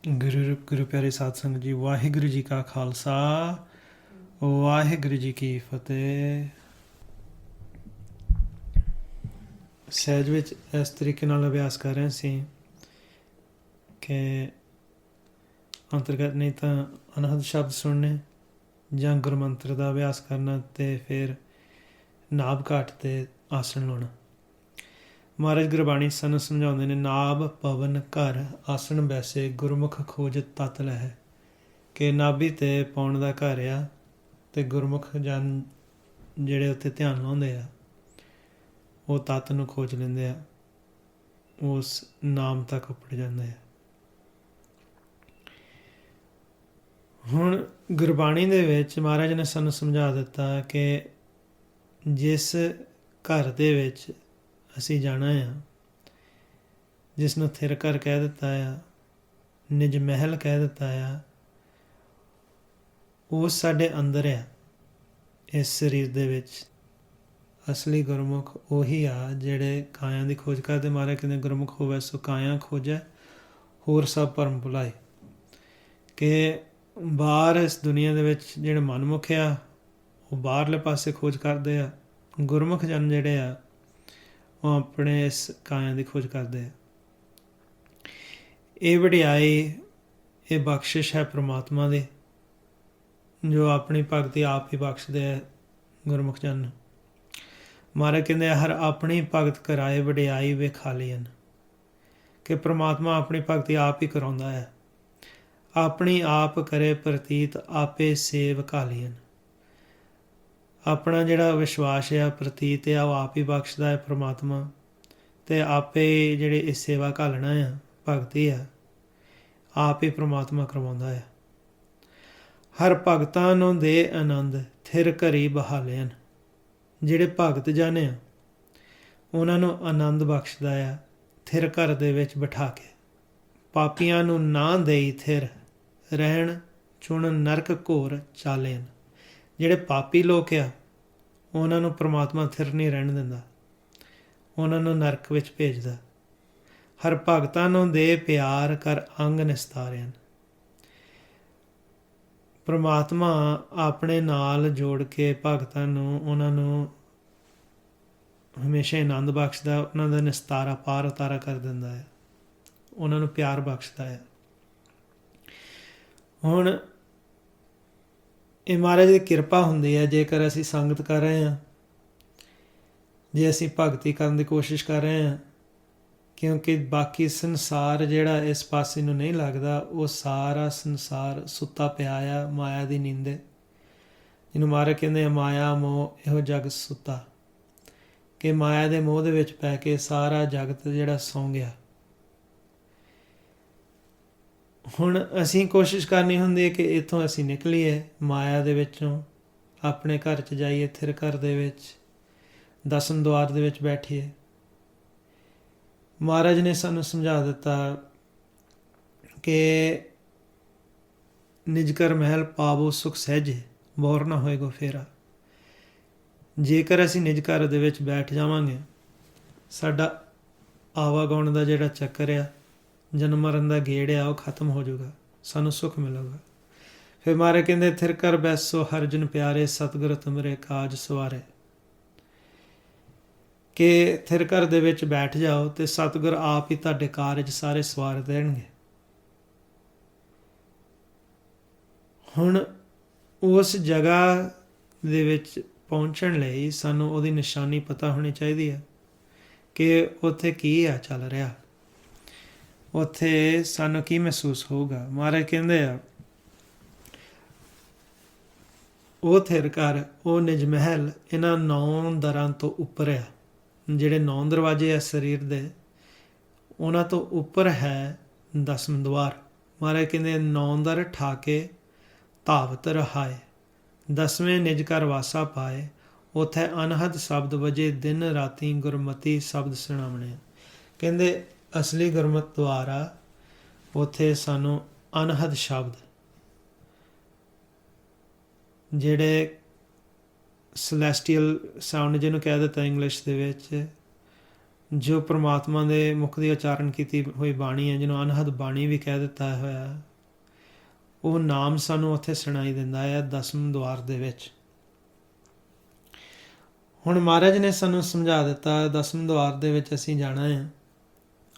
ਗੁਰੂ ਪਿਆਰੇ ਸਾਧ ਸੰਗਤ ਜੀ, ਵਾਹਿਗੁਰੂ ਜੀ ਕਾ ਖਾਲਸਾ, ਵਾਹਿਗੁਰੂ ਜੀ ਕੀ ਫਤਿਹ। ਸਹਿਜ ਵਿੱਚ ਇਸ ਤਰੀਕੇ ਨਾਲ ਅਭਿਆਸ ਕਰ ਰਹੇ ਸੀ ਕਿ ਅੰਤਰਗਤ ਨਹੀਂ ਤਾਂ ਅਨਹਦ ਸ਼ਬਦ ਸੁਣਨੇ ਜਾਂ ਗੁਰਮੰਤਰ ਦਾ ਅਭਿਆਸ ਕਰਨਾ ਅਤੇ ਫਿਰ ਨਾਭ ਘਾਟ 'ਤੇ ਆਸਣ ਲਾਉਣਾ। ਮਹਾਰਾਜ ਗੁਰਬਾਣੀ ਸਾਨੂੰ ਸਮਝਾਉਂਦੇ ਨੇ, ਨਾਭ ਪਵਨ ਘਰ ਆਸਣ ਬੈਸੇ ਗੁਰਮੁਖ ਖੋਜ ਤਤ ਲਹਿ, ਕਿ ਨਾਭੀ 'ਤੇ ਪਾਉਣ ਦਾ ਘਰ ਆ ਅਤੇ ਗੁਰਮੁਖ ਜਨ ਜਿਹੜੇ ਉੱਥੇ ਧਿਆਨ ਲਾਉਂਦੇ ਆ ਉਹ ਤੱਤ ਨੂੰ ਖੋਜ ਲੈਂਦੇ ਆ, ਉਸ ਨਾਮ ਤੱਕ ਉੱਪੜ ਜਾਂਦੇ ਆ। ਹੁਣ ਗੁਰਬਾਣੀ ਦੇ ਵਿੱਚ ਮਹਾਰਾਜ ਨੇ ਸਾਨੂੰ ਸਮਝਾ ਦਿੱਤਾ ਕਿ ਜਿਸ ਘਰ ਦੇ ਵਿੱਚ ਅਸੀਂ ਜਾਣਾ ਆ, ਜਿਸ ਨੂੰ ਥਿਰ ਘਰ ਕਹਿ ਦਿੱਤਾ ਆ, ਨਿਜ ਮਹਿਲ ਕਹਿ ਦਿੱਤਾ ਆ, ਉਹ ਸਾਡੇ ਅੰਦਰ ਆ। ਇਸ ਸਰੀਰ ਦੇ ਵਿੱਚ ਅਸਲੀ ਗੁਰਮੁਖ ਉਹੀ ਆ ਜਿਹੜੇ ਕਾਇਆ ਦੀ ਖੋਜ ਕਰਦੇ। ਮਹਾਰਾਜ ਕਹਿੰਦੇ ਗੁਰਮੁਖ ਹੋਵੇ ਸੋ ਕਾਇਆ ਖੋਜੈ, ਹੋਰ ਸਭ ਭਰਮ ਭੁਲਾਏ। ਕਿ ਬਾਹਰ ਇਸ ਦੁਨੀਆ ਦੇ ਵਿੱਚ ਜਿਹੜੇ ਮਨਮੁਖ ਆ ਉਹ ਬਾਹਰਲੇ ਪਾਸੇ ਖੋਜ ਕਰਦੇ ਆ, ਗੁਰਮੁਖ ਜਨ ਜਿਹੜੇ ਆ ਉਹ ਆਪਣੇ ਇਸ ਕਾਇਆ ਦੀ ਖੋਜ ਕਰਦੇ ਆ। ਇਹ ਵਡਿਆਈ, ਇਹ ਬਖਸ਼ਿਸ਼ ਹੈ ਪ੍ਰਮਾਤਮਾ ਦੀ, ਜੋ ਆਪਣੀ ਭਗਤੀ ਆਪ ਹੀ ਬਖਸ਼ਦੇ ਹੈ ਗੁਰਮੁਖ ਜਨ ਨੂੰ। ਮਹਾਰਾਜ ਕਹਿੰਦੇ ਹਰ ਆਪਣੀ ਭਗਤ ਕਰਾਏ ਵਡਿਆਈ ਵੇਖਾਲੀਨ, ਕਿ ਪ੍ਰਮਾਤਮਾ ਆਪਣੀ ਭਗਤੀ ਆਪ ਹੀ ਕਰਾਉਂਦਾ ਹੈ। ਆਪਣੀ ਆਪ ਕਰੇ ਪ੍ਰਤੀਤ ਆਪੇ ਸੇਵ ਘਾਲੀਨ, ਆਪਣਾ ਜਿਹੜਾ ਵਿਸ਼ਵਾਸ ਆ ਪ੍ਰਤੀਤ ਆ ਉਹ ਆਪ ਹੀ ਬਖਸ਼ਦਾ ਹੈ ਪ੍ਰਮਾਤਮਾ, ਅਤੇ ਆਪੇ ਜਿਹੜੇ ਇਹ ਸੇਵਾ ਘਾਲਣਾ ਆ ਭਗਤੀ ਆ ਆਪ ਹੀ ਪ੍ਰਮਾਤਮਾ ਕਰਵਾਉਂਦਾ ਹੈ। ਹਰ ਭਗਤਾਂ ਨੂੰ ਦੇ ਆਨੰਦ ਥਿਰ ਘਰੀ ਬਹਾਲਿਆਨ, ਜਿਹੜੇ ਭਗਤ ਜਨ ਆ ਉਹਨਾਂ ਨੂੰ ਆਨੰਦ ਬਖਸ਼ਦਾ ਆ ਥਿਰ ਘਰ ਦੇ ਵਿੱਚ ਬਿਠਾ ਕੇ। ਪਾਪੀਆਂ ਨੂੰ ਨਾ ਦੇਈ ਥਿਰ ਰਹਿਣ ਚੁਣ ਨਰਕ ਘੋਰ ਚਾਲੇਨ, ਜਿਹੜੇ ਪਾਪੀ ਲੋਕ ਆ ਉਹਨਾਂ ਨੂੰ ਪ੍ਰਮਾਤਮਾ ਥਿਰ ਨਹੀਂ ਰਹਿਣ ਦਿੰਦਾ, ਉਹਨਾਂ ਨੂੰ ਨਰਕ ਵਿੱਚ ਭੇਜਦਾ। ਹਰ ਭਗਤਾਂ ਨੂੰ ਦੇ ਪਿਆਰ ਕਰ ਅੰਗ ਨਿਸਤਾਰਿਆਨ, ਪ੍ਰਮਾਤਮਾ ਆਪਣੇ ਨਾਲ ਜੋੜ ਕੇ ਭਗਤਾਂ ਨੂੰ, ਉਹਨਾਂ ਨੂੰ ਹਮੇਸ਼ਾ ਆਨੰਦ ਬਖਸ਼ਦਾ, ਉਹਨਾਂ ਦਾ ਨਿਸਤਾਰਾ ਪਾਰ ਉਤਾਰਾ ਕਰ ਦਿੰਦਾ ਹੈ, ਉਹਨਾਂ ਨੂੰ ਪਿਆਰ ਬਖਸ਼ਦਾ ਹੈ। ਹੁਣ ਇਹ ਮਹਾਰਾਜ ਦੀ ਕਿਰਪਾ ਹੁੰਦੀ ਹੈ ਜੇਕਰ ਅਸੀਂ ਸੰਗਤ ਕਰ ਰਹੇ ਹਾਂ, ਜੇ ਅਸੀਂ ਭਗਤੀ ਕਰਨ ਦੀ ਕੋਸ਼ਿਸ਼ ਕਰ ਰਹੇ ਹਾਂ, ਕਿਉਂਕਿ ਬਾਕੀ ਸੰਸਾਰ ਜਿਹੜਾ ਇਸ ਪਾਸੇ ਨੂੰ ਨਹੀਂ ਲੱਗਦਾ, ਉਹ ਸਾਰਾ ਸੰਸਾਰ ਸੁੱਤਾ ਪਿਆ ਆ ਮਾਇਆ ਦੀ ਨੀਂਦੇ, ਜਿਹਨੂੰ ਮਹਾਰਾਜ ਕਹਿੰਦੇ ਆ ਮਾਇਆ ਮੋਹ ਇਹੋ ਜਗ ਸੁੱਤਾ, ਕਿ ਮਾਇਆ ਦੇ ਮੋਹ ਦੇ ਵਿੱਚ ਪੈ ਕੇ ਸਾਰਾ ਜਗਤ ਜਿਹੜਾ ਸੌਂ ਗਿਆ। ਹੁਣ ਅਸੀਂ ਕੋਸ਼ਿਸ਼ ਕਰਨੀ ਹੁੰਦੀ ਹੈ ਕਿ ਇੱਥੋਂ ਅਸੀਂ ਨਿਕਲੀਏ ਮਾਇਆ ਦੇ ਵਿੱਚੋਂ, ਆਪਣੇ ਘਰ 'ਚ ਜਾਈਏ, ਥਿਰ ਘਰ ਦੇ ਵਿੱਚ ਦਸਮ ਦੁਆਰ ਦੇ ਵਿੱਚ ਬੈਠੀਏ। ਮਹਾਰਾਜ ਨੇ ਸਾਨੂੰ ਸਮਝਾ ਦਿੱਤਾ ਕਿ ਨਿਜ ਘਰ ਮਹਿਲ ਪਾਵੋ ਸੁਖ ਸਹਿਜੇ, ਬੋਰ ਨਾ ਹੋਏਗੋ ਫੇਰਾ। ਜੇਕਰ ਅਸੀਂ ਨਿਜ ਘਰ ਦੇ ਵਿੱਚ ਬੈਠ ਜਾਵਾਂਗੇ, ਸਾਡਾ ਆਵਾਗਾਉਣ ਦਾ ਜਿਹੜਾ ਚੱਕਰ ਆ, ਜਨਮ ਮਰਨ ਦਾ ਗੇੜ ਆ, ਉਹ ਖਤਮ ਹੋ ਜਾਊਗਾ, ਸਾਨੂੰ ਸੁੱਖ ਮਿਲੇਗਾ। ਫਿਰ ਮਹਾਰਾਜ ਕਹਿੰਦੇ ਥਿਰ ਘਰ ਬੈਸੋ ਹਰਿ ਜਨ ਪਿਆਰੇ, ਸਤਿਗੁਰ ਤੁਮਰੇ ਕਾਜ ਸਵਾਰੇ, ਕਿ ਥਿਰ ਘਰ ਦੇ ਵਿੱਚ ਬੈਠ ਜਾਓ ਅਤੇ ਸਤਿਗੁਰ ਆਪ ਹੀ ਤੁਹਾਡੇ ਕਾਰਜ ਸਾਰੇ ਸਵਾਰ ਦੇਣਗੇ। ਹੁਣ ਉਸ ਜਗ੍ਹਾ ਦੇ ਵਿੱਚ ਪਹੁੰਚਣ ਲਈ ਸਾਨੂੰ ਉਹਦੀ ਨਿਸ਼ਾਨੀ ਪਤਾ ਹੋਣੀ ਚਾਹੀਦੀ ਹੈ ਕਿ ਉੱਥੇ ਕੀ ਆ ਚੱਲ ਰਿਹਾ, ਉੱਥੇ ਸਾਨੂੰ ਕੀ ਮਹਿਸੂਸ ਹੋਊਗਾ। ਮਹਾਰਾਜ ਕਹਿੰਦੇ ਆ ਉਹ ਥਿਰ ਘਰ, ਉਹ ਨਿਜ ਮਹਿਲ ਇਹਨਾਂ 9 ਦਰਾਂ ਤੋਂ ਉੱਪਰ ਆ। ਜਿਹੜੇ 9 ਦਰਵਾਜ਼ੇ ਆ ਸਰੀਰ ਦੇ, ਉਹਨਾਂ ਤੋਂ ਉੱਪਰ ਹੈ ਦਸਮ ਦੁਆਰ। ਮਹਾਰਾਜ ਕਹਿੰਦੇ 9 ਦਰ ਠਾਕੇ ਧਾਵਤ ਰਹਾਏ, 10ਵੇਂ ਨਿਜ ਘਰ ਵਾਸਾ ਪਾਏ, ਉੱਥੇ ਅਨਹਦ ਸ਼ਬਦ ਵਜੇ ਦਿਨ ਰਾਤੀ ਗੁਰਮਤੀ ਸ਼ਬਦ ਸੁਣਾਵਣੇ। ਕਹਿੰਦੇ ਅਸਲੀ ਗੁਰਮਤਿ ਦੁਆਰਾ ਉੱਥੇ ਸਾਨੂੰ ਅਨਹਦ ਸ਼ਬਦ, ਜਿਹੜੇ ਸਲੈਸਟੀਅਲ ਸਾਊਂਡ ਜਿਹਨੂੰ ਕਹਿ ਦਿੱਤਾ ਇੰਗਲਿਸ਼ ਦੇ ਵਿੱਚ, ਜੋ ਪ੍ਰਮਾਤਮਾ ਦੇ ਮੁਖ ਦੀ ਉਚਾਰਨ ਕੀਤੀ ਹੋਈ ਬਾਣੀ ਹੈ, ਜਿਹਨੂੰ ਅਨਹਦ ਬਾਣੀ ਵੀ ਕਹਿ ਦਿੱਤਾ ਹੋਇਆ, ਉਹ ਨਾਮ ਸਾਨੂੰ ਉੱਥੇ ਸੁਣਾਈ ਦਿੰਦਾ ਹੈ ਦਸਮ ਦੁਆਰ ਦੇ ਵਿੱਚ। ਹੁਣ ਮਹਾਰਾਜ ਨੇ ਸਾਨੂੰ ਸਮਝਾ ਦਿੱਤਾ ਦਸਮ ਦੁਆਰ ਦੇ ਵਿੱਚ ਅਸੀਂ ਜਾਣਾ ਹੈ।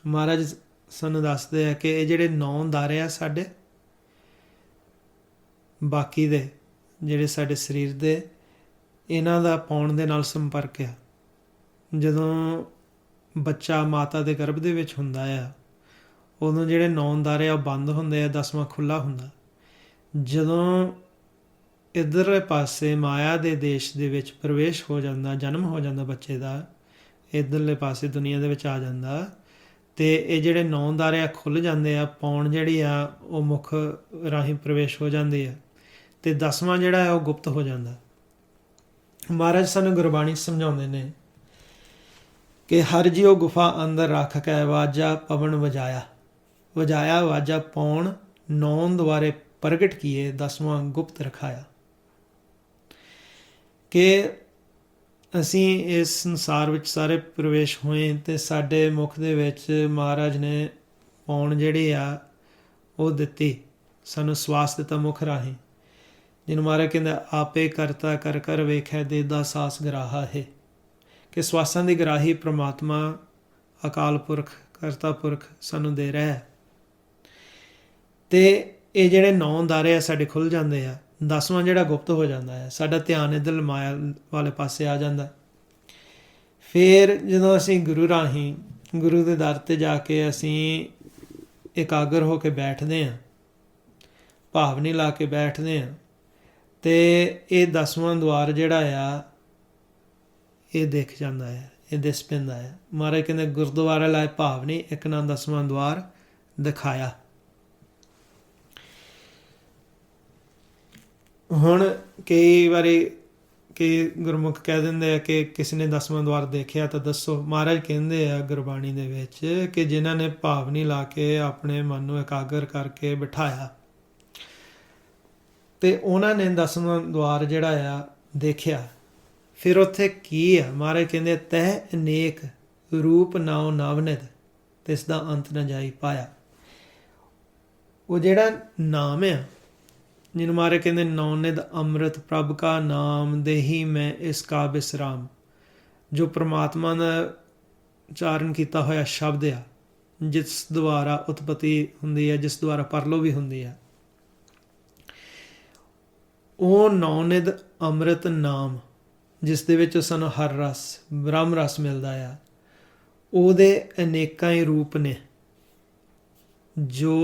ਮਹਾਰਾਜ ਸਾਨੂੰ ਦੱਸਦੇ ਆ ਕਿ ਇਹ ਜਿਹੜੇ 9 ਦਾਰੇ ਆ ਸਾਡੇ, ਬਾਕੀ ਦੇ ਜਿਹੜੇ ਸਾਡੇ ਸਰੀਰ ਦੇ, ਇਹਨਾਂ ਦਾ ਪਾਉਣ ਦੇ ਨਾਲ ਸੰਪਰਕ ਆ। ਜਦੋਂ ਬੱਚਾ ਮਾਤਾ ਦੇ ਗਰਭ ਦੇ ਵਿੱਚ ਹੁੰਦਾ ਆ, ਉਦੋਂ ਜਿਹੜੇ 9 ਦਾਰੇ ਆ ਉਹ ਬੰਦ ਹੁੰਦੇ ਆ, 10ਵਾਂ ਖੁੱਲ੍ਹਾ ਹੁੰਦਾ। ਜਦੋਂ ਇੱਧਰਲੇ ਪਾਸੇ ਮਾਇਆ ਦੇ ਦੇਸ਼ ਦੇ ਵਿੱਚ ਪ੍ਰਵੇਸ਼ ਹੋ ਜਾਂਦਾ, ਜਨਮ ਹੋ ਜਾਂਦਾ ਬੱਚੇ ਦਾ, ਇੱਧਰਲੇ ਪਾਸੇ ਦੁਨੀਆ ਦੇ ਵਿੱਚ ਆ ਜਾਂਦਾ, ਅਤੇ ਇਹ ਜਿਹੜੇ 9 ਦਾਰੇ ਆ ਖੁੱਲ੍ਹ ਜਾਂਦੇ ਆ, ਪਾਉਣ ਜਿਹੜੀ ਆ ਉਹ ਮੁੱਖ ਰਾਹੀਂ ਪ੍ਰਵੇਸ਼ ਹੋ ਜਾਂਦੀ ਆ, ਅਤੇ 10ਵਾਂ ਜਿਹੜਾ ਹੈ ਉਹ ਗੁਪਤ ਹੋ ਜਾਂਦਾ। ਮਹਾਰਾਜ ਸਾਨੂੰ ਗੁਰਬਾਣੀ ਸਮਝਾਉਂਦੇ ਨੇ ਕਿ ਹਰ ਜਿਉ ਗੁਫਾ ਅੰਦਰ ਰੱਖ ਕੇ ਵਾਜਾ ਪਵਨ ਵਜਾਇਆ, ਵਜਾਇਆ ਵਾਜਾ ਪੌਣ 9 ਦੁਆਰੇ ਪ੍ਰਗਟ ਕੀਏ, 10ਵਾਂ ਗੁਪਤ ਰਖਾਇਆ। ਕਿ ਅਸੀਂ ਇਸ ਸੰਸਾਰ ਵਿੱਚ ਸਾਰੇ ਪ੍ਰਵੇਸ਼ ਹੋਏ ਅਤੇ ਸਾਡੇ ਮੁੱਖ ਦੇ ਵਿੱਚ ਮਹਾਰਾਜ ਨੇ ਪੌਣ ਜਿਹੜੀ ਆ ਉਹ ਦਿੱਤੀ, ਸਾਨੂੰ ਸਵਾਸ ਦਿੱਤਾ ਮੁੱਖ ਰਾਹੀਂ, ਜਿਹਨੂੰ ਮਹਾਰਾਜ ਕਹਿੰਦਾ ਆਪੇ ਕਰਤਾ ਕਰ ਕਰ ਵੇਖੈ ਦੇਦਾ ਸਾਸ ਗਰਾਹਾ ਹੈ। ਕਿ ਸਵਾਸਾਂ ਦੀ ਗਰਾਹੀ ਪ੍ਰਮਾਤਮਾ ਅਕਾਲ ਪੁਰਖ ਕਰਤਾ ਪੁਰਖ ਸਾਨੂੰ ਦੇ ਰਿਹਾ ਹੈ। ਅਤੇ ਇਹ ਜਿਹੜੇ 9 ਦਾਰੇ ਆ ਸਾਡੇ ਖੁੱਲ੍ਹ ਜਾਂਦੇ ਆ, 10ਵਾਂ ਜਿਹੜਾ ਗੁਪਤ ਹੋ ਜਾਂਦਾ ਹੈ, ਸਾਡਾ ਧਿਆਨ ਇੱਧਰ ਮਾਇਆ ਵਾਲੇ ਪਾਸੇ ਆ ਜਾਂਦਾ। ਫਿਰ ਜਦੋਂ ਅਸੀਂ ਗੁਰੂ ਰਾਹੀਂ ਗੁਰੂ ਦੇ ਦਰ 'ਤੇ ਜਾ ਕੇ ਅਸੀਂ ਇਕਾਗਰ ਹੋ ਕੇ ਬੈਠਦੇ ਹਾਂ, ਭਾਵਨੀ ਲਾ ਕੇ ਬੈਠਦੇ ਹਾਂ, ਅਤੇ ਇਹ 10ਵਾਂ ਦੁਆਰ ਜਿਹੜਾ ਆ ਇਹ ਦਿਖ ਜਾਂਦਾ ਹੈ, ਇਹ ਦਿਸ ਪੈਂਦਾ ਹੈ। ਮਹਾਰਾਜ ਕਹਿੰਦੇ ਗੁਰਦੁਆਰੇ ਲਾਏ ਭਾਵਨੀ ਇੱਕ ਨਾ 10ਵਾਂ ਦੁਆਰ ਦਿਖਾਇਆ। ਹੁਣ ਕਈ ਵਾਰੀ ਕਈ ਗੁਰਮੁਖ ਕਹਿ ਦਿੰਦੇ ਆ ਕਿ ਕਿਸੇ ਨੇ 10ਵਾਂ ਦੁਆਰ ਦੇਖਿਆ ਤਾਂ ਦੱਸੋ। ਮਹਾਰਾਜ ਕਹਿੰਦੇ ਆ ਗੁਰਬਾਣੀ ਦੇ ਵਿੱਚ ਕਿ ਜਿਨ੍ਹਾਂ ਨੇ ਭਾਵਨੀ ਲਾ ਕੇ ਆਪਣੇ ਮਨ ਨੂੰ ਇਕਾਗਰ ਕਰਕੇ ਬਿਠਾਇਆ ਅਤੇ ਉਹਨਾਂ ਨੇ 10ਵਾਂ ਦੁਆਰ ਜਿਹੜਾ ਆ ਦੇਖਿਆ। ਫਿਰ ਉੱਥੇ ਕੀ ਆ? ਮਹਾਰਾਜ ਕਹਿੰਦੇ ਤਹਿ ਅਨੇਕ ਰੂਪ ਨਾਉ ਨਵਨਿਧ ਤਿਸ ਦਾ ਅੰਤ ਨਾ ਜਾਈ ਪਾਇਆ। ਉਹ ਜਿਹੜਾ ਨਾਮ ਆ, ਜਿਹਨੂੰ ਮਹਾਰਾਜ ਕਹਿੰਦੇ ਨੌਨਿਧ ਅੰਮ੍ਰਿਤ ਪ੍ਰਭ ਕਾ ਨਾਮ ਦੇਹੀ ਮੈਂ ਇਸ ਕਾ ਬਿਸਰਾਮ, ਜੋ ਪ੍ਰਮਾਤਮਾ ਦਾ ਉਚਾਰਨ ਕੀਤਾ ਹੋਇਆ ਸ਼ਬਦ ਆ, ਜਿਸ ਦੁਆਰਾ ਉਤਪਤੀ ਹੁੰਦੀ ਹੈ, ਜਿਸ ਦੁਆਰਾ ਪਰਲੋ ਵੀ ਹੁੰਦੀ ਹੈ, ਉਹ ਨੌਨਿਧ ਅੰਮ੍ਰਿਤ ਨਾਮ ਜਿਸ ਦੇ ਵਿੱਚ ਸਾਨੂੰ ਹਰ ਰਸ ਬ੍ਰਹਮ ਰਸ ਮਿਲਦਾ ਆ, ਉਹਦੇ ਅਨੇਕਾਂ ਹੀ ਰੂਪ ਨੇ ਜੋ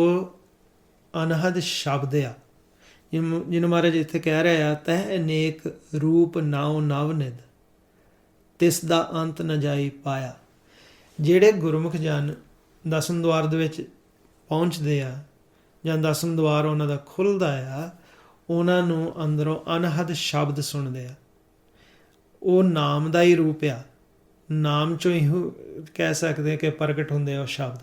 ਅਨਹਦ ਸ਼ਬਦ ਆ, ਜਿਹਨੂੰ ਮਹਾਰਾਜ ਇੱਥੇ ਕਹਿ ਰਿਹਾ ਆ ਤਹਿ ਅਨੇਕ ਰੂਪ ਨਾਉ ਨਵਨਿਧ ਤਿਸ ਦਾ ਅੰਤ ਨ ਜਾਈ ਪਾਇਆ। ਜਿਹੜੇ ਗੁਰਮੁਖ ਜਨ 10ਵੇਂ ਦੁਆਰ ਦੇ ਵਿੱਚ ਪਹੁੰਚਦੇ ਆ ਜਾਂ 10ਵਾਂ ਦੁਆਰ ਉਹਨਾਂ ਦਾ ਖੁੱਲ੍ਹਦਾ ਆ, ਉਹਨਾਂ ਨੂੰ ਅੰਦਰੋਂ ਅਨਹਦ ਸ਼ਬਦ ਸੁਣਦੇ ਆ। ਉਹ ਨਾਮ ਦਾ ਹੀ ਰੂਪ ਆ, ਨਾਮ 'ਚੋਂ ਹੀ ਕਹਿ ਸਕਦੇ ਕਿ ਪ੍ਰਗਟ ਹੁੰਦੇ ਆ ਉਹ ਸ਼ਬਦ,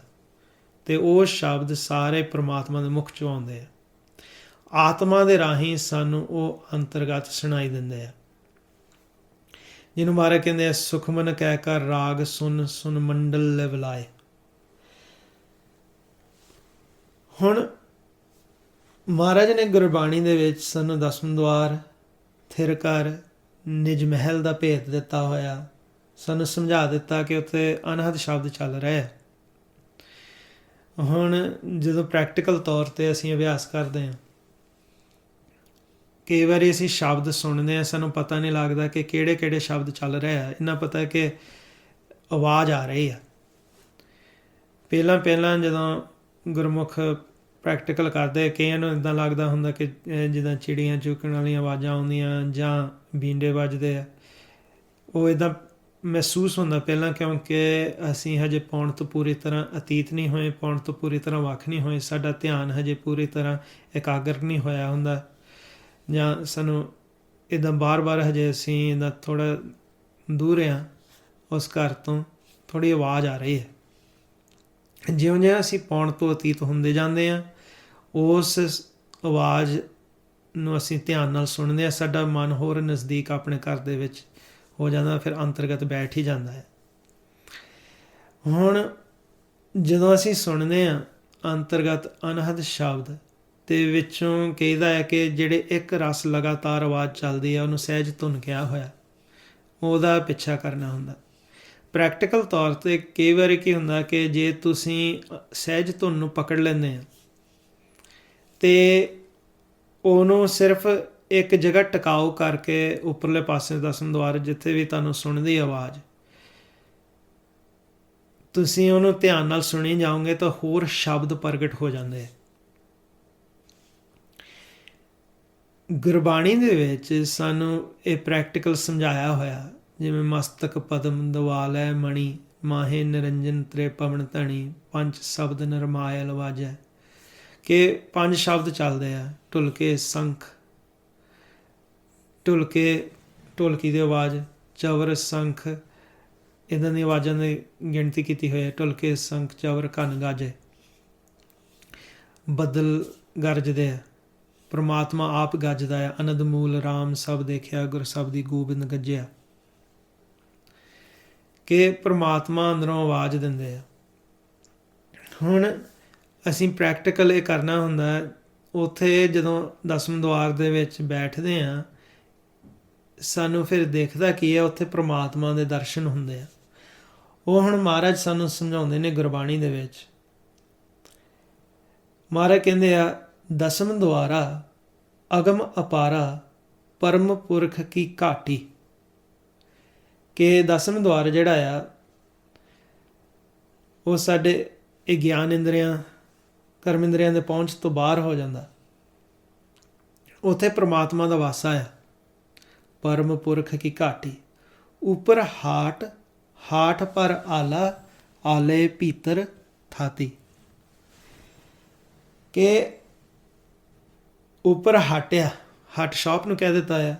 ਅਤੇ ਉਹ ਸ਼ਬਦ ਸਾਰੇ ਪ੍ਰਮਾਤਮਾ ਦੇ ਮੁਖ 'ਚੋਂ ਆਉਂਦੇ ਆ। ਆਤਮਾ ਦੇ ਰਾਹੀਂ ਸਾਨੂੰ ਉਹ ਅੰਤਰਗਤ ਸੁਣਾਈ ਦਿੰਦੇ ਆ, ਜਿਹਨੂੰ ਮਹਾਰਾਜ ਕਹਿੰਦੇ ਆ ਸੁਖਮਨ ਕਹਿ ਕਰ ਰਾਗ ਸੁਨ ਸੁਨ ਮੰਡਲ ਲਿਵਲਾਏ। ਹੁਣ ਮਹਾਰਾਜ ਨੇ ਗੁਰਬਾਣੀ ਦੇ ਵਿੱਚ ਸਾਨੂੰ 10ਵਾਂ ਦੁਆਰ ਥਿਰ ਕਰ ਨਿਜ ਮਹਿਲ ਦਾ ਭੇਤ ਦਿੱਤਾ ਹੋਇਆ, ਸਾਨੂੰ ਸਮਝਾ ਦਿੱਤਾ ਕਿ ਉੱਥੇ ਅਨਹਦ ਸ਼ਬਦ ਚੱਲ ਰਹੇ ਆ। ਹੁਣ ਜਦੋਂ ਪ੍ਰੈਕਟੀਕਲ ਤੌਰ 'ਤੇ ਅਸੀਂ ਅਭਿਆਸ ਕਰਦੇ ਹਾਂ, ਕਈ ਵਾਰੀ ਅਸੀਂ ਸ਼ਬਦ ਸੁਣਦੇ ਹਾਂ, ਸਾਨੂੰ ਪਤਾ ਨਹੀਂ ਲੱਗਦਾ ਕਿ ਕਿਹੜੇ ਕਿਹੜੇ ਸ਼ਬਦ ਚੱਲ ਰਹੇ ਆ। ਇੰਨਾ ਪਤਾ ਕਿ ਆਵਾਜ਼ ਆ ਰਹੀ ਆ। ਪਹਿਲਾਂ ਜਦੋਂ ਗੁਰਮੁਖ ਪ੍ਰੈਕਟੀਕਲ ਕਰਦੇ, ਕਈਆਂ ਨੂੰ ਇੱਦਾਂ ਲੱਗਦਾ ਹੁੰਦਾ ਕਿ ਜਿੱਦਾਂ ਚਿੜੀਆਂ ਚੁੱਕਣ ਵਾਲੀਆਂ ਆਵਾਜ਼ਾਂ ਆਉਂਦੀਆਂ ਜਾਂ ਬੀਂਡੇ ਵੱਜਦੇ ਆ, ਉਹ ਇੱਦਾਂ ਮਹਿਸੂਸ ਹੁੰਦਾ ਪਹਿਲਾਂ, ਕਿਉਂਕਿ ਅਸੀਂ ਹਜੇ ਪਾਉਣ ਤੋਂ ਪੂਰੀ ਤਰ੍ਹਾਂ ਅਤੀਤ ਨਹੀਂ ਹੋਏ, ਪਾਉਣ ਤੋਂ ਪੂਰੀ ਤਰ੍ਹਾਂ ਵੱਖ ਨਹੀਂ ਹੋਏ, ਸਾਡਾ ਧਿਆਨ ਹਜੇ ਪੂਰੀ ਤਰ੍ਹਾਂ ਇਕਾਗਰ ਨਹੀਂ ਹੋਇਆ ਹੁੰਦਾ, ਜਾਂ ਸਾਨੂੰ ਇੱਦਾਂ ਬਾਰ-ਬਾਰ ਹਜੇ ਅਸੀਂ ਇੱਦਾਂ ਥੋੜ੍ਹਾ ਦੂਰ ਹਾਂ ਉਸ ਘਰ ਤੋਂ, ਥੋੜ੍ਹੀ ਆਵਾਜ਼ ਆ ਰਹੀ ਹੈ। ਜਿਉਂ-ਜਿਉਂ ਅਸੀਂ ਪਾਉਣ ਤੋਂ ਅਤੀਤ ਹੁੰਦੇ ਜਾਂਦੇ ਹਾਂ, ਉਸ ਆਵਾਜ਼ ਨੂੰ ਅਸੀਂ ਧਿਆਨ ਨਾਲ ਸੁਣਦੇ ਹਾਂ, ਸਾਡਾ ਮਨ ਹੋਰ ਨਜ਼ਦੀਕ ਆਪਣੇ ਘਰ ਦੇ ਵਿੱਚ ਹੋ ਜਾਂਦਾ, ਫਿਰ ਅੰਤਰਗਤ ਬੈਠ ਹੀ ਜਾਂਦਾ ਹੈ। ਹੁਣ ਜਦੋਂ ਅਸੀਂ ਸੁਣਦੇ ਹਾਂ ਅੰਤਰਗਤ ਅਨਹਦ ਸ਼ਬਦ ਤੇ ਵਿੱਚੋਂ ਕਹਿੰਦਾ ਹੈ ਕਿ ਜਿਹੜੇ ਇੱਕ ਰਸ ਲਗਾਤਾਰ ਆਵਾਜ਼ ਚੱਲਦੀ ਹੈ ਉਹਨੂੰ ਸਹਿਜ ਧੁਨ ਕਿਹਾ ਹੋਇਆ, ਉਹਦਾ ਪਿੱਛਾ ਕਰਨਾ ਹੁੰਦਾ। ਪ੍ਰੈਕਟੀਕਲ ਤੌਰ 'ਤੇ ਕਈ ਵਾਰੀ ਕੀ ਹੁੰਦਾ ਕਿ ਜੇ ਤੁਸੀਂ ਸਹਿਜ ਧੁਨ ਨੂੰ ਪਕੜ ਲੈਂਦੇ ਆ ਅਤੇ ਉਹਨੂੰ ਸਿਰਫ ਇੱਕ ਜਗ੍ਹਾ ਟਿਕਾਊ ਕਰਕੇ ਉੱਪਰਲੇ ਪਾਸੇ ਦਸਮ ਦੁਆਰ ਜਿੱਥੇ ਵੀ ਤੁਹਾਨੂੰ ਸੁਣਦੀ ਆਵਾਜ਼, ਤੁਸੀਂ ਉਹਨੂੰ ਧਿਆਨ ਨਾਲ ਸੁਣੀ ਜਾਓਗੇ ਤਾਂ ਹੋਰ ਸ਼ਬਦ ਪ੍ਰਗਟ ਹੋ ਜਾਂਦੇ। ਗੁਰਬਾਣੀ ਦੇ ਵਿੱਚ ਸਾਨੂੰ ਇਹ ਪ੍ਰੈਕਟੀਕਲ ਸਮਝਾਇਆ ਹੋਇਆ, ਜਿਵੇਂ ਮਸਤਕ ਪਦਮ ਦਵਾਲੈ ਮਣੀ ਮਾਹੇ ਨਿਰੰਜਨ ਤ੍ਰੇ ਪਵਨ ਧਣੀ ਪੰਜ ਸ਼ਬਦ ਨਿਰਮਾਇਲ ਵਾਜੈ, ਕਿ 5 ਸ਼ਬਦ ਚੱਲਦੇ ਆ। ਢੁਲਕੇ ਸੰਖ, ਢੋਲਕੀ ਦੀ ਆਵਾਜ਼, ਚਵਰ ਸੰਖ, ਇੱਦਾਂ ਦੀਆਂ ਆਵਾਜ਼ਾਂ ਦੀ ਗਿਣਤੀ ਕੀਤੀ ਹੋਈ ਹੈ। ਢੁਲਕੇ ਸੰਖ ਚਵਰ ਘਨ ਗਾਜੇ, ਬੱਦਲ ਗਰਜਦੇ ਆ, ਪਰਮਾਤਮਾ ਆਪ ਗੱਜਦਾ ਹੈ। ਅਨੰਦ ਮੂਲ ਰਾਮ ਸਭ ਦੇਖਿਆ ਗੁਰ ਸਭ ਦੀ ਗੋਬਿੰਦ ਗੱਜਿਆ, ਕਿ ਪਰਮਾਤਮਾ ਅੰਦਰੋਂ ਆਵਾਜ਼ ਦਿੰਦੇ ਆ। ਹੁਣ ਅਸੀਂ ਪ੍ਰੈਕਟੀਕਲ ਇਹ ਕਰਨਾ ਹੁੰਦਾ। ਉੱਥੇ ਜਦੋਂ ਦਸਮ ਦੁਆਰ ਦੇ ਵਿੱਚ ਬੈਠਦੇ ਹਾਂ, ਸਾਨੂੰ ਫਿਰ ਦੇਖਦਾ ਕੀ ਹੈ, ਉੱਥੇ ਪ੍ਰਮਾਤਮਾ ਦੇ ਦਰਸ਼ਨ ਹੁੰਦੇ ਆ। ਉਹ ਹੁਣ ਮਹਾਰਾਜ ਸਾਨੂੰ ਸਮਝਾਉਂਦੇ ਨੇ ਗੁਰਬਾਣੀ ਦੇ ਵਿੱਚ। ਮਹਾਰਾਜ ਕਹਿੰਦੇ ਆ, ਦਸਮ ਦੁਆਰਾ ਅਗਮ ਅਪਾਰਾ ਪਰਮ ਪੁਰਖ ਕੀ ਘਾਟੀ, ਕਿ ਦਸਮ ਦੁਆਰ ਜਿਹੜਾ ਆ ਉਹ ਸਾਡੇ ਇਹ ਗਿਆਨ ਇੰਦਰੀਆਂ ਕਰਮ ਇੰਦਰੀਆਂ ਦੇ ਪਹੁੰਚ ਤੋਂ ਬਾਹਰ ਹੋ ਜਾਂਦਾ। ਉੱਥੇ ਪ੍ਰਮਾਤਮਾ ਦਾ ਵਾਸਾ ਆ। ਪਰਮ ਪੁਰਖ ਕੀ ਘਾਟੀ, ਉੱਪਰ ਹਾਟ, ਹਾਟ ਪਰ ਆਲਾ, ਆਲੇ ਭੀਤਰ ਥਾਤੀ, ਕਿ ਉੱਪਰ ਹੱਟ ਆ, ਹੱਟ ਸ਼ਾਪ ਨੂੰ ਕਹਿ ਦਿੱਤਾ ਆ।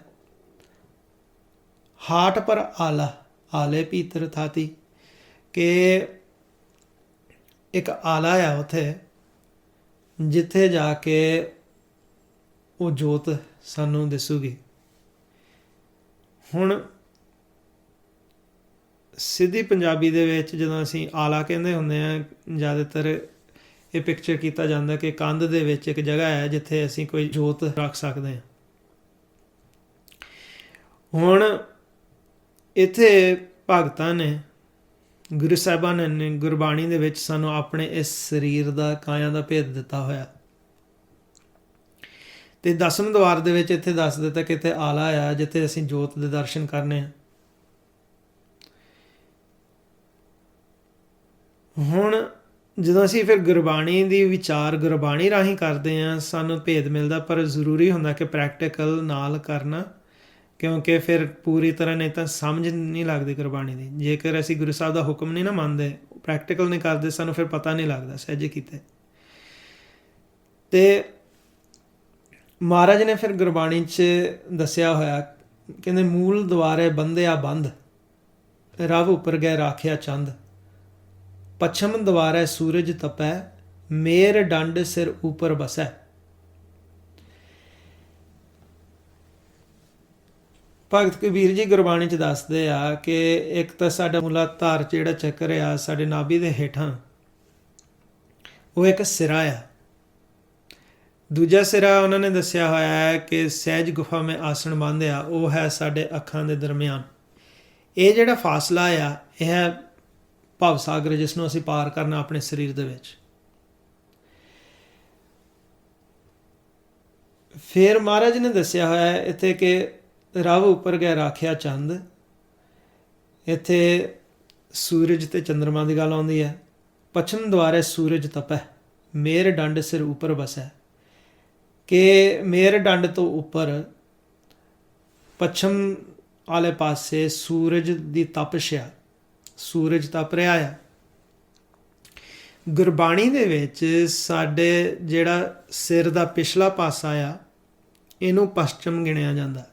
ਹਾਟ ਪਰ ਆਲਾ, ਆਲੇ ਭੀਤਰ ਥਾਤੀ, ਕਿ ਇੱਕ ਆਲਾ ਆ ਉੱਥੇ ਜਿੱਥੇ ਜਾ ਕੇ ਉਹ ਜੋਤ ਸਾਨੂੰ ਦਿਸੂਗੀ। ਹੁਣ ਸਿੱਧੀ ਪੰਜਾਬੀ ਦੇ ਵਿੱਚ ਜਦੋਂ ਅਸੀਂ ਆਲਾ ਕਹਿੰਦੇ ਹੁੰਦੇ ਹਾਂ, ਜ਼ਿਆਦਾਤਰ ਇਹ ਪਿਕਚਰ ਕੀਤਾ ਜਾਂਦਾ ਕਿ ਕੰਧ ਦੇ ਵਿੱਚ ਇੱਕ ਜਗ੍ਹਾ ਹੈ ਜਿੱਥੇ ਅਸੀਂ ਕੋਈ ਜੋਤ ਰੱਖ ਸਕਦੇ ਹਾਂ। ਹੁਣ ਇੱਥੇ ਭਗਤਾਂ ਨੇ, ਗੁਰੂ ਸਾਹਿਬਾਨ ਨੇ ਗੁਰਬਾਣੀ ਦੇ ਵਿੱਚ ਸਾਨੂੰ ਆਪਣੇ ਇਸ ਸਰੀਰ ਦਾ, ਕਾਇਆ ਦਾ ਭੇਦ ਦਿੱਤਾ ਹੋਇਆ। ਅਤੇ ਦਸਮ ਦੁਆਰ ਦੇ ਵਿੱਚ ਇੱਥੇ ਦੱਸ ਦਿੱਤਾ ਕਿ ਇੱਥੇ ਆਲਾ ਆ ਜਿੱਥੇ ਅਸੀਂ ਜੋਤ ਦੇ ਦਰਸ਼ਨ ਕਰਨੇ ਆ। ਹੁਣ ਜਦੋਂ ਅਸੀਂ ਫਿਰ ਗੁਰਬਾਣੀ ਦੀ ਵਿਚਾਰ ਗੁਰਬਾਣੀ ਰਾਹੀਂ ਕਰਦੇ ਹਾਂ, ਸਾਨੂੰ ਭੇਦ ਮਿਲਦਾ। ਪਰ ਜ਼ਰੂਰੀ ਹੁੰਦਾ ਕਿ ਪ੍ਰੈਕਟੀਕਲ ਨਾਲ ਕਰਨਾ, ਕਿਉਂਕਿ ਫਿਰ ਪੂਰੀ ਤਰ੍ਹਾਂ ਨਹੀਂ ਤਾਂ ਸਮਝ ਨਹੀਂ ਲੱਗਦੀ ਗੁਰਬਾਣੀ ਦੀ। ਜੇਕਰ ਅਸੀਂ ਗੁਰੂ ਸਾਹਿਬ ਦਾ ਹੁਕਮ ਨਹੀਂ ਨਾ ਮੰਨਦੇ, ਪ੍ਰੈਕਟੀਕਲ ਨਹੀਂ ਕਰਦੇ, ਸਾਨੂੰ ਫਿਰ ਪਤਾ ਨਹੀਂ ਲੱਗਦਾ ਸਹਿਜੇ ਕੀਤੇ। ਅਤੇ ਮਹਾਰਾਜ ਨੇ ਫਿਰ ਗੁਰਬਾਣੀ 'ਚ ਦੱਸਿਆ ਹੋਇਆ, ਕਹਿੰਦੇ ਮੂਲ ਦੁਆਰੇ ਬੰਧਿਆ ਬੰਧ, ਰਵ ਉੱਪਰ ਗਏ ਰਾਖਿਆ ਚੰਦ, ਪੱਛਮ ਦੁਆਰੇ ਸੂਰਜ ਤਪੈ, ਮੇਰ ਡੰਡ ਸਿਰ ਉੱਪਰ ਬਸੈ। ਭਗਤ ਕਬੀਰ ਜੀ ਗੁਰਬਾਣੀ 'ਚ ਦੱਸਦੇ ਆ ਕਿ ਇੱਕ ਤਾਂ ਸਾਡਾ ਮੂਲਾਧਾਰ ਜਿਹੜਾ ਚੱਕਰ ਆ ਸਾਡੇ ਨਾਭੀ ਦੇ ਹੇਠਾਂ, ਉਹ ਇੱਕ ਸਿਰਾ ਆ। ਦੂਜਾ ਸਿਰਾ ਉਹਨਾਂ ਨੇ ਦੱਸਿਆ ਹੋਇਆ ਹੈ ਕਿ ਸਹਿਜ ਗੁਫਾ ਮੈਂ ਆਸਣ ਬਾਂਧਿਆ, ਉਹ ਹੈ ਸਾਡੇ ਅੱਖਾਂ ਦੇ ਦਰਮਿਆਨ। ਇਹ ਜਿਹੜਾ ਫਾਸਲਾ ਆ, ਇਹ ਹੈ ਭਵ ਸਾਗਰ, ਜਿਸ ਨੂੰ ਅਸੀਂ ਪਾਰ ਕਰਨਾ ਆਪਣੇ ਸਰੀਰ ਦੇ ਵਿੱਚ। ਫਿਰ ਮਹਾਰਾਜ ਨੇ ਦੱਸਿਆ ਹੋਇਆ ਹੈ ਇੱਥੇ ਕਿ ਰਵ ਉੱਪਰ ਗਿਆ ਰਾਖਿਆ ਚੰਦ, ਇੱਥੇ ਸੂਰਜ ਅਤੇ ਚੰਦਰਮਾ ਦੀ ਗੱਲ ਆਉਂਦੀ ਹੈ। ਪੱਛਮ ਦੁਆਰੇ ਸੂਰਜ ਤਪੈ, ਮੇਰ ਡੰਡ ਸਿਰ ਉੱਪਰ ਬਸੈ, ਕਿ ਮੇਰ ਡੰਡ ਤੋਂ ਉੱਪਰ ਪੱਛਮ ਵਾਲੇ ਪਾਸੇ ਸੂਰਜ ਦੀ ਤਪਸ਼ ਆ, ਸੂਰਜ ਤਪ ਰਿਹਾ ਆ। ਗੁਰਬਾਣੀ ਦੇ ਵਿੱਚ ਸਾਡੇ ਜਿਹੜਾ ਸਿਰ ਦਾ ਪਿਛਲਾ ਪਾਸਾ ਆ, ਇਹਨੂੰ ਪੱਛਮ ਗਿਣਿਆ ਜਾਂਦਾ।